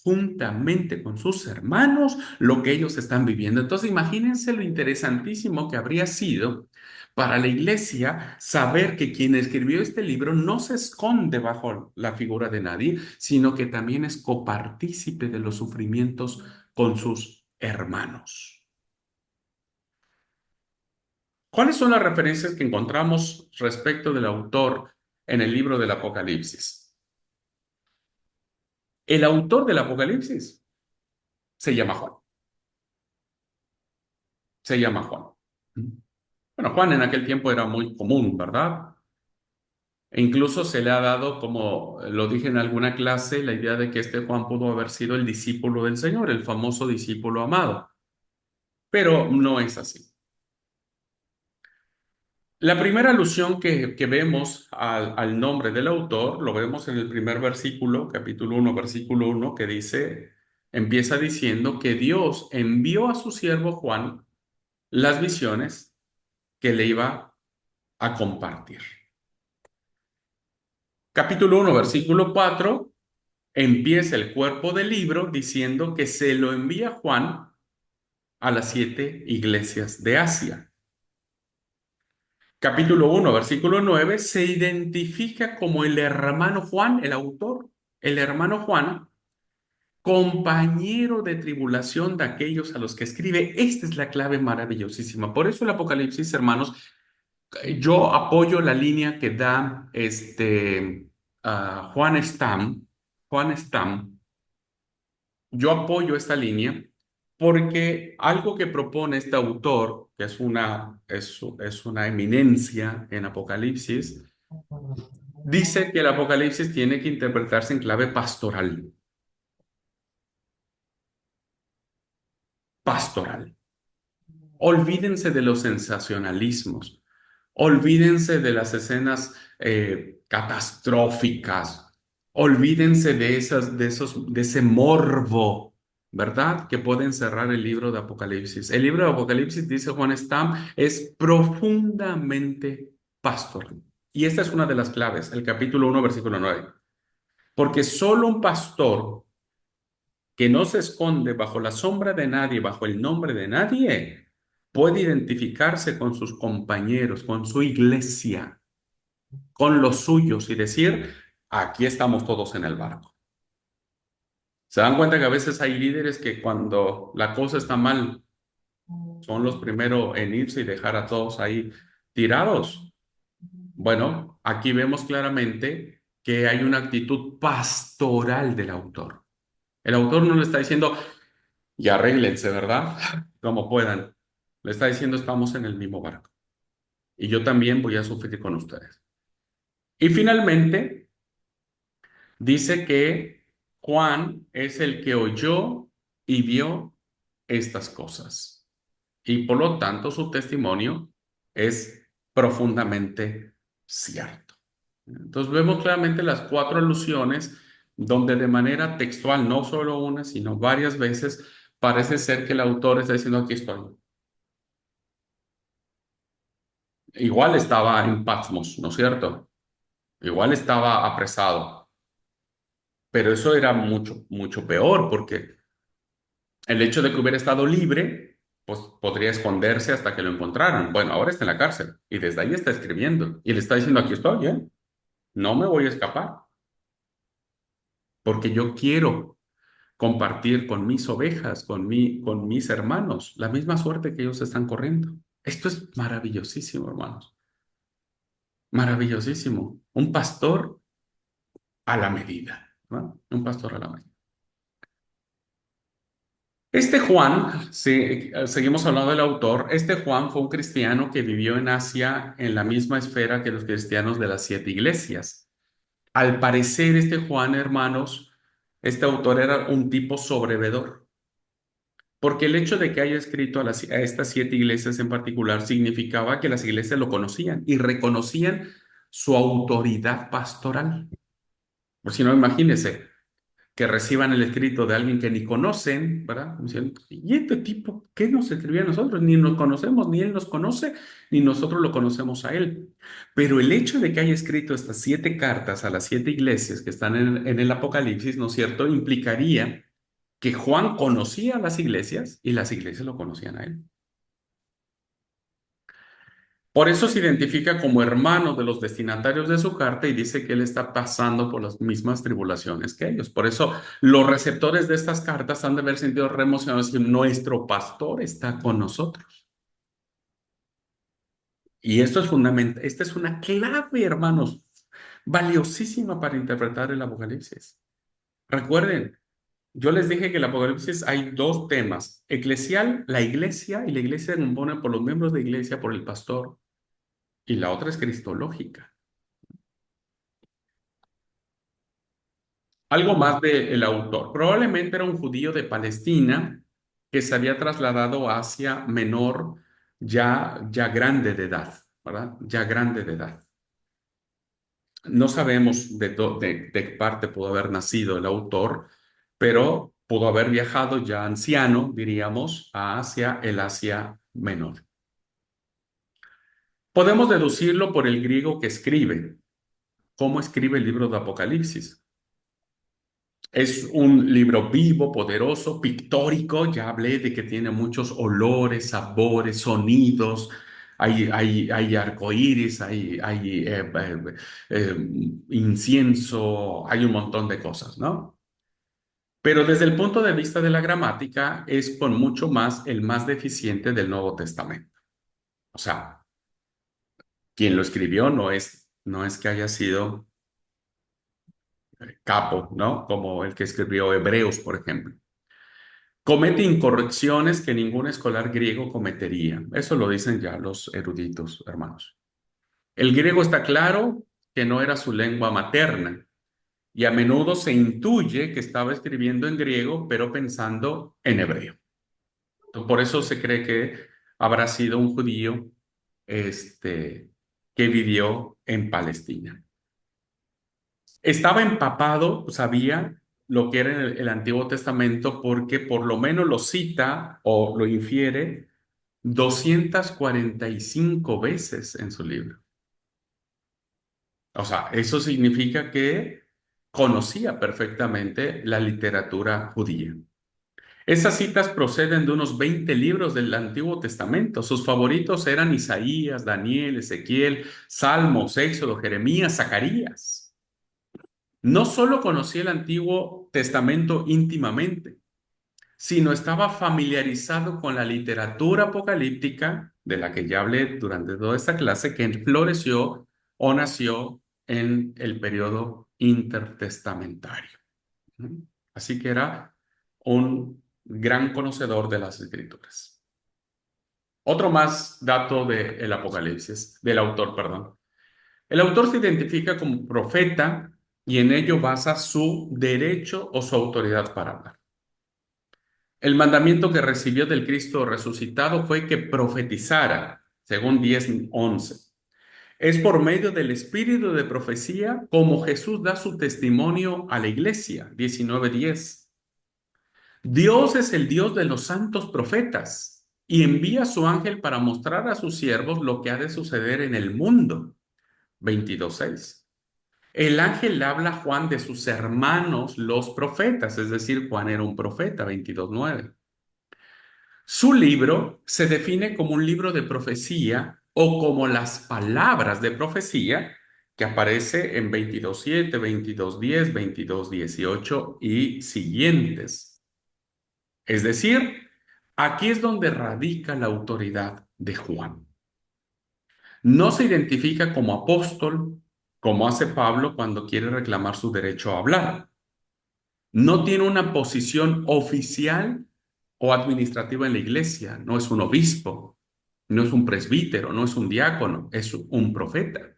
S1: juntamente con sus hermanos lo que ellos están viviendo. Entonces, imagínense lo interesantísimo que habría sido para la iglesia saber que quien escribió este libro no se esconde bajo la figura de nadie, sino que también es copartícipe de los sufrimientos con sus hermanos. ¿Cuáles son las referencias que encontramos respecto del autor en el libro del Apocalipsis? El autor del Apocalipsis se llama Juan. Se llama Juan. Bueno, Juan en aquel tiempo era muy común, ¿verdad? E incluso se le ha dado, como lo dije en alguna clase, la idea de que este Juan pudo haber sido el discípulo del Señor, el famoso discípulo amado. Pero no es así. La primera alusión que vemos al nombre del autor lo vemos en el primer versículo, capítulo 1, versículo 1, que dice, empieza diciendo que Dios envió a su siervo Juan las visiones que le iba a compartir. Capítulo 1, versículo 4, empieza el cuerpo del libro diciendo que se lo envía Juan a las 7 iglesias de Asia. Capítulo 1, versículo 9, se identifica como el hermano Juan, el autor, el hermano Juan, compañero de tribulación de aquellos a los que escribe. Esta es la clave maravillosísima. Por eso el Apocalipsis, hermanos, yo apoyo la línea que da Juan Stam. Juan Stam, yo apoyo esta línea porque algo que propone este autor, que es una eminencia en Apocalipsis, dice que el Apocalipsis tiene que interpretarse en clave pastoral. Pastoral. Olvídense de los sensacionalismos. Olvídense de las escenas catastróficas. Olvídense de ese morbo, ¿verdad? Que puede encerrar el libro de Apocalipsis. El libro de Apocalipsis, dice Juan Stam, es profundamente pastoral. Y esta es una de las claves, el capítulo 1, versículo 9. Porque solo un pastor que no se esconde bajo la sombra de nadie, bajo el nombre de nadie, puede identificarse con sus compañeros, con su iglesia, con los suyos y decir, aquí estamos todos en el barco. ¿Se dan cuenta que a veces hay líderes que cuando la cosa está mal son los primeros en irse y dejar a todos ahí tirados? Bueno, aquí vemos claramente que hay una actitud pastoral del autor. El autor no le está diciendo, y arréglense, ¿verdad? Como puedan. Le está diciendo, estamos en el mismo barco. Y yo también voy a sufrir con ustedes. Y finalmente, dice que Juan es el que oyó y vio estas cosas. Y por lo tanto, su testimonio es profundamente cierto. Entonces, vemos claramente las 4 alusiones donde de manera textual, no solo una, sino varias veces, parece ser que el autor está diciendo, aquí estoy. Igual estaba en Patmos, ¿no es cierto? Igual estaba apresado. Pero eso era mucho, mucho peor, porque el hecho de que hubiera estado libre, pues podría esconderse hasta que lo encontraran. Bueno, ahora está en la cárcel y desde ahí está escribiendo y le está diciendo, aquí estoy, ¿eh? No me voy a escapar, porque yo quiero compartir con mis ovejas, con mis hermanos, la misma suerte que ellos están corriendo. Esto es maravillosísimo, hermanos. Maravillosísimo. Un pastor a la medida, ¿no? Un pastor a la medida. Este Juan, si seguimos hablando del autor, este Juan fue un cristiano que vivió en Asia en la misma esfera que los cristianos de las 7 iglesias. Al parecer, este Juan, hermanos, este autor era un tipo sobrevedor, porque el hecho de que haya escrito a estas 7 iglesias en particular significaba que las iglesias lo conocían y reconocían su autoridad pastoral. Pues si no, imagínense que reciban el escrito de alguien que ni conocen, ¿verdad? Como diciendo, ¿y este tipo qué nos escribía a nosotros? Ni nos conocemos, ni él nos conoce, ni nosotros lo conocemos a él. Pero el hecho de que haya escrito estas 7 cartas a las 7 iglesias que están en el Apocalipsis, ¿no es cierto?, implicaría que Juan conocía a las iglesias y las iglesias lo conocían a él. Por eso se identifica como hermano de los destinatarios de su carta y dice que él está pasando por las mismas tribulaciones que ellos. Por eso los receptores de estas cartas han de haber sentido re emocionados y nuestro pastor está con nosotros. Y esto es fundamental, esta es una clave, hermanos, valiosísima para interpretar el Apocalipsis. Recuerden, yo les dije que el Apocalipsis hay 2 temas: eclesial, la iglesia, y la iglesia se compone por los miembros de iglesia, por el pastor, y la otra es cristológica. Algo más del autor. Probablemente era un judío de Palestina que se había trasladado a Asia Menor ya grande de edad, ¿verdad? Ya grande de edad. No sabemos de qué parte pudo haber nacido el autor, pero pudo haber viajado ya anciano, diríamos, a Asia, el Asia Menor. Podemos deducirlo por el griego que escribe. ¿Cómo escribe el libro de Apocalipsis? Es un libro vivo, poderoso, pictórico. Ya hablé de que tiene muchos olores, sabores, sonidos. Hay arcoíris, eh, incienso, hay un montón de cosas, ¿no? Pero desde el punto de vista de la gramática, es con mucho más el más deficiente del Nuevo Testamento. O sea, quien lo escribió no es que haya sido capo, ¿no? Como el que escribió Hebreos, por ejemplo. Comete incorrecciones que ningún escolar griego cometería. Eso lo dicen ya los eruditos, hermanos. El griego está claro que no era su lengua materna y a menudo se intuye que estaba escribiendo en griego, pero pensando en hebreo. Por eso se cree que habrá sido un judío que vivió en Palestina. Estaba empapado, sabía lo que era el Antiguo Testamento porque por lo menos lo cita o lo infiere 245 veces en su libro. O sea, eso significa que conocía perfectamente la literatura judía. Esas citas proceden de unos 20 libros del Antiguo Testamento. Sus favoritos eran Isaías, Daniel, Ezequiel, Salmos, Éxodo, Jeremías, Zacarías. No solo conocía el Antiguo Testamento íntimamente, sino estaba familiarizado con la literatura apocalíptica, de la que ya hablé durante toda esta clase, que floreció o nació en el periodo intertestamentario. Así que era un gran conocedor de las Escrituras. Otro más dato del Apocalipsis, del autor, perdón. El autor se identifica como profeta y en ello basa su derecho o su autoridad para hablar. El mandamiento que recibió del Cristo resucitado fue que profetizara, según 10:11. Es por medio del espíritu de profecía como Jesús da su testimonio a la iglesia, 19:10. Dios es el Dios de los santos profetas y envía a su ángel para mostrar a sus siervos lo que ha de suceder en el mundo, 22:6. el ángel le habla a Juan de sus hermanos, los profetas, es decir, Juan era un profeta, 22:9. Su libro se define como un libro de profecía o como las palabras de profecía que aparece en 22:7, 22:10, 22:18 y siguientes. Es decir, aquí es donde radica la autoridad de Juan. No se identifica como apóstol, como hace Pablo cuando quiere reclamar su derecho a hablar. No tiene una posición oficial o administrativa en la iglesia. No es un obispo, no es un presbítero, no es un diácono, es un profeta.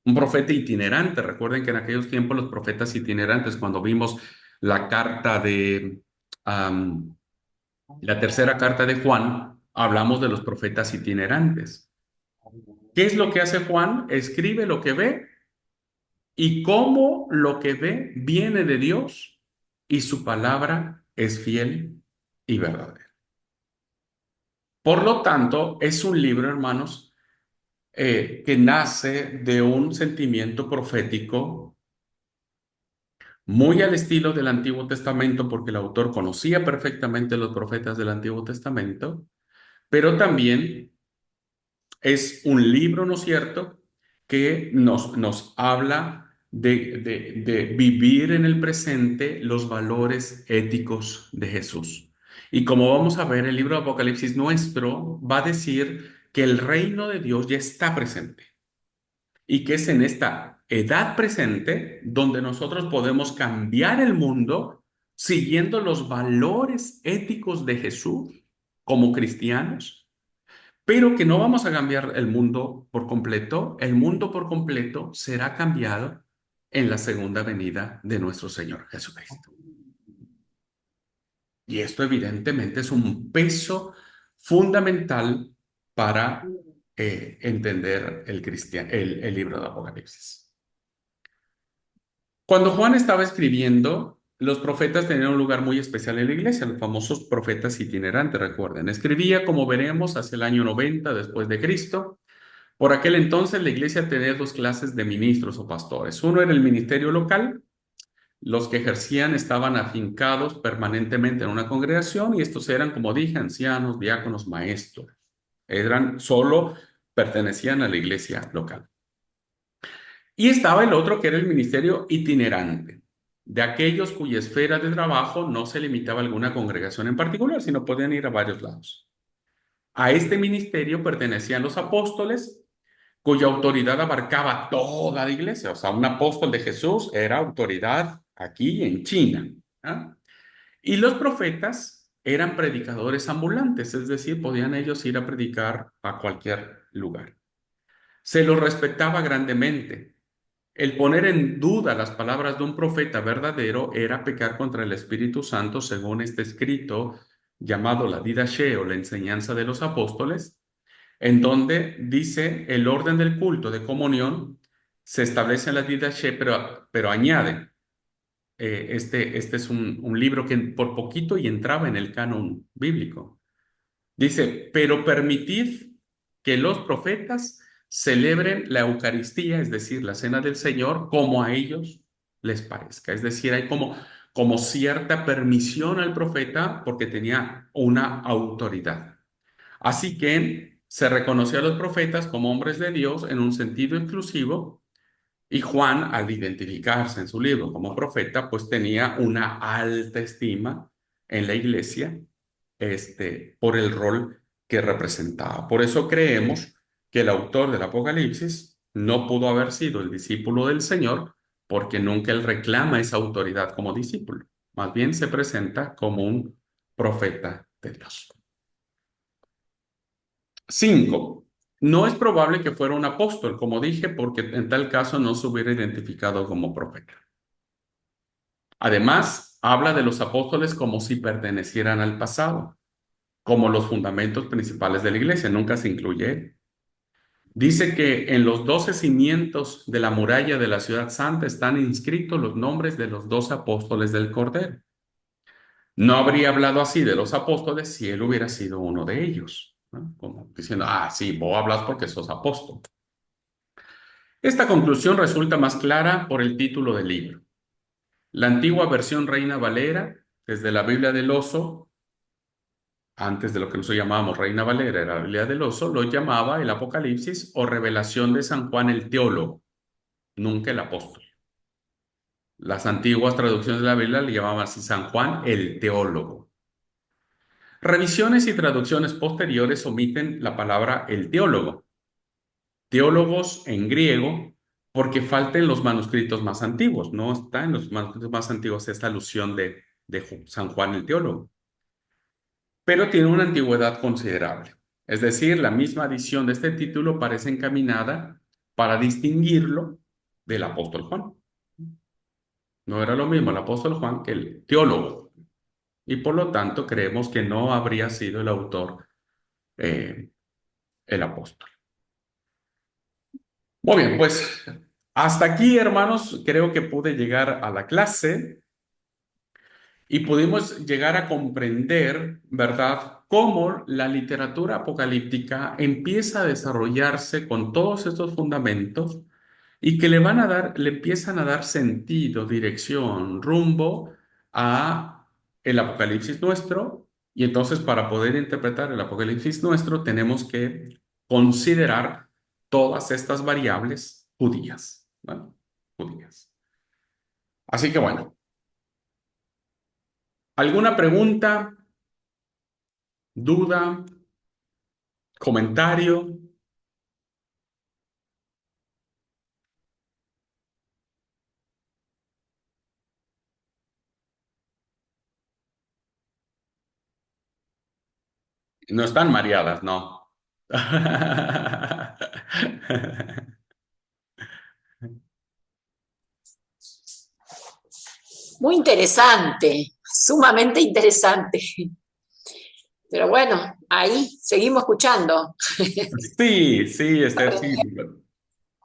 S1: Un profeta itinerante. Recuerden que en aquellos tiempos los profetas itinerantes, cuando vimos la carta de, am, la tercera carta de Juan, hablamos de los profetas itinerantes. ¿Qué es lo que hace Juan? Escribe lo que ve y cómo lo que ve viene de Dios y su palabra es fiel y verdadera. Por lo tanto, es un libro, hermanos, que nace de un sentimiento profético muy al estilo del Antiguo Testamento, porque el autor conocía perfectamente los profetas del Antiguo Testamento, pero también es un libro, ¿no es cierto?, que nos habla de vivir en el presente los valores éticos de Jesús. Y como vamos a ver, el libro de Apocalipsis nuestro va a decir que el reino de Dios ya está presente y que es en esta edad presente donde nosotros podemos cambiar el mundo siguiendo los valores éticos de Jesús como cristianos, pero que no vamos a cambiar el mundo por completo. El mundo por completo será cambiado en la segunda venida de nuestro Señor Jesucristo. Y esto evidentemente es un peso fundamental para entender el libro de Apocalipsis. Cuando Juan estaba escribiendo, los profetas tenían un lugar muy especial en la iglesia, los famosos profetas itinerantes, recuerden. Escribía, como veremos, hacia el año 90 después de Cristo. Por aquel entonces la iglesia tenía dos clases de ministros o pastores. Uno era el ministerio local. Los que ejercían estaban afincados permanentemente en una congregación y estos eran, como dije, ancianos, diáconos, maestros. Pertenecían a la iglesia local. Y estaba el otro que era el ministerio itinerante, de aquellos cuya esfera de trabajo no se limitaba a alguna congregación en particular, sino podían ir a varios lados. A este ministerio pertenecían los apóstoles, cuya autoridad abarcaba toda la iglesia. O sea, un apóstol de Jesús era autoridad aquí en China. ¿Ah? Y los profetas eran predicadores ambulantes, es decir, podían ellos ir a predicar a cualquier lugar. Se los respetaba grandemente. El poner en duda las palabras de un profeta verdadero era pecar contra el Espíritu Santo, según este escrito llamado la Didache o la enseñanza de los apóstoles, en donde dice el orden del culto de comunión se establece en la Didache, pero añade, este es un libro que por poquito y entraba en el canon bíblico. Dice, pero permitid que los profetas celebren la Eucaristía, es decir, la cena del Señor, como a ellos les parezca. Es decir, hay como cierta permisión al profeta porque tenía una autoridad. Así que se reconoció a los profetas como hombres de Dios en un sentido exclusivo y Juan, al identificarse en su libro como profeta, pues tenía una alta estima en la iglesia por el rol que representaba. Por eso creemos que el autor del Apocalipsis no pudo haber sido el discípulo del Señor, porque nunca él reclama esa autoridad como discípulo. Más bien se presenta como un profeta de Dios. 5. No es probable que fuera un apóstol, como dije, porque en tal caso no se hubiera identificado como profeta. Además, habla de los apóstoles como si pertenecieran al pasado, como los fundamentos principales de la iglesia, nunca se incluye él. Dice que en los 12 cimientos de la muralla de la ciudad santa están inscritos los nombres de los 12 apóstoles del Cordero. No habría hablado así de los apóstoles si él hubiera sido uno de ellos, ¿no? Como diciendo, sí, vos hablas porque sos apóstol. Esta conclusión resulta más clara por el título del libro. La antigua versión Reina Valera, desde la Biblia del Oso, antes de lo que nosotros llamábamos Reina Valera, era la Biblia del Oso, lo llamaba el Apocalipsis o revelación de San Juan el teólogo, nunca el apóstol. Las antiguas traducciones de la Biblia le llamaban así San Juan el teólogo. Revisiones y traducciones posteriores omiten la palabra el teólogo. Teólogos en griego, porque falta en los manuscritos más antiguos. No está en los manuscritos más antiguos esta alusión de San Juan el teólogo. Pero tiene una antigüedad considerable. Es decir, la misma adición de este título parece encaminada para distinguirlo del apóstol Juan. No era lo mismo el apóstol Juan que el teólogo. Y por lo tanto creemos que no habría sido el autor el apóstol. Muy bien, pues hasta aquí, hermanos, creo que pude llegar a la clase y pudimos llegar a comprender, ¿verdad?, cómo la literatura apocalíptica empieza a desarrollarse con todos estos fundamentos y que le empiezan a dar sentido, dirección, rumbo a el Apocalipsis nuestro. Y entonces, para poder interpretar el Apocalipsis nuestro, tenemos que considerar todas estas variables judías, ¿no? Judías. Así que bueno, ¿alguna pregunta, duda, comentario? No están mareadas, no.
S4: Muy interesante, sumamente interesante. Pero bueno, ahí seguimos escuchando.
S1: Sí, sí, Esther, sí.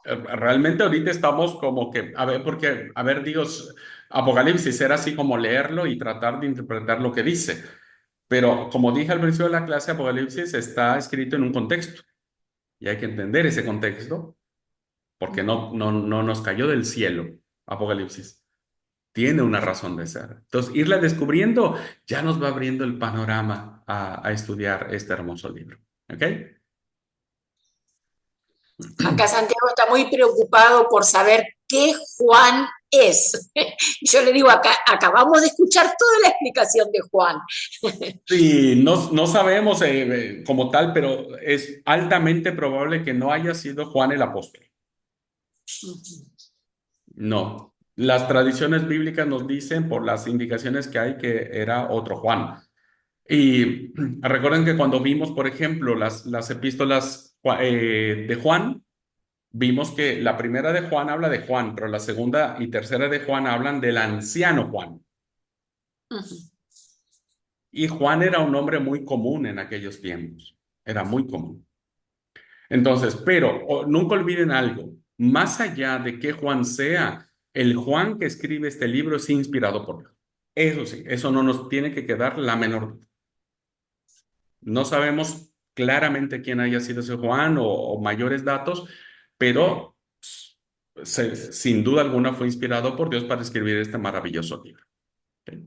S1: Realmente ahorita estamos como que, a ver, porque, a ver, Dios, Apocalipsis era así como leerlo y tratar de interpretar lo que dice. Pero como dije al principio de la clase, Apocalipsis está escrito en un contexto y hay que entender ese contexto porque no nos cayó del cielo Apocalipsis. Tiene una razón de ser. Entonces, irla descubriendo ya nos va abriendo el panorama a estudiar este hermoso libro. ¿Ok?
S4: Acá Santiago está muy preocupado por saber qué Juan es. Y yo le digo, acá acabamos de escuchar toda la explicación de Juan.
S1: Sí, no sabemos como tal, pero es altamente probable que no haya sido Juan el apóstol. No. Las tradiciones bíblicas nos dicen, por las indicaciones que hay, que era otro Juan. Y recuerden que cuando vimos, por ejemplo, las epístolas de Juan, vimos que la primera de Juan habla de Juan, pero la segunda y tercera de Juan hablan del anciano Juan. Y Juan era un nombre muy común en aquellos tiempos. Era muy común. Entonces, pero nunca olviden algo. Más allá de que Juan sea, el Juan que escribe este libro es inspirado por Dios. Eso sí, eso no nos tiene que quedar la menor duda. No sabemos claramente quién haya sido ese Juan o mayores datos, pero sin duda alguna fue inspirado por Dios para escribir este maravilloso libro. ¿Sí?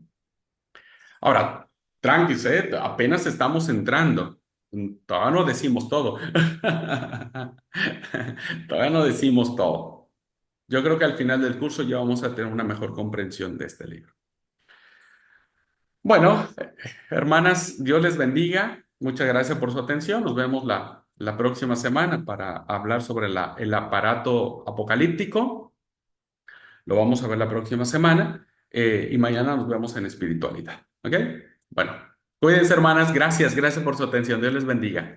S1: Ahora, tranquis, apenas estamos entrando. Todavía no decimos todo. Todavía no decimos todo. Yo creo que al final del curso ya vamos a tener una mejor comprensión de este libro. Bueno, hermanas, Dios les bendiga. Muchas gracias por su atención. Nos vemos la próxima semana para hablar sobre el aparato apocalíptico. Lo vamos a ver la próxima semana y mañana nos vemos en espiritualidad. ¿Ok? Bueno, cuídense, hermanas. Gracias por su atención. Dios les bendiga.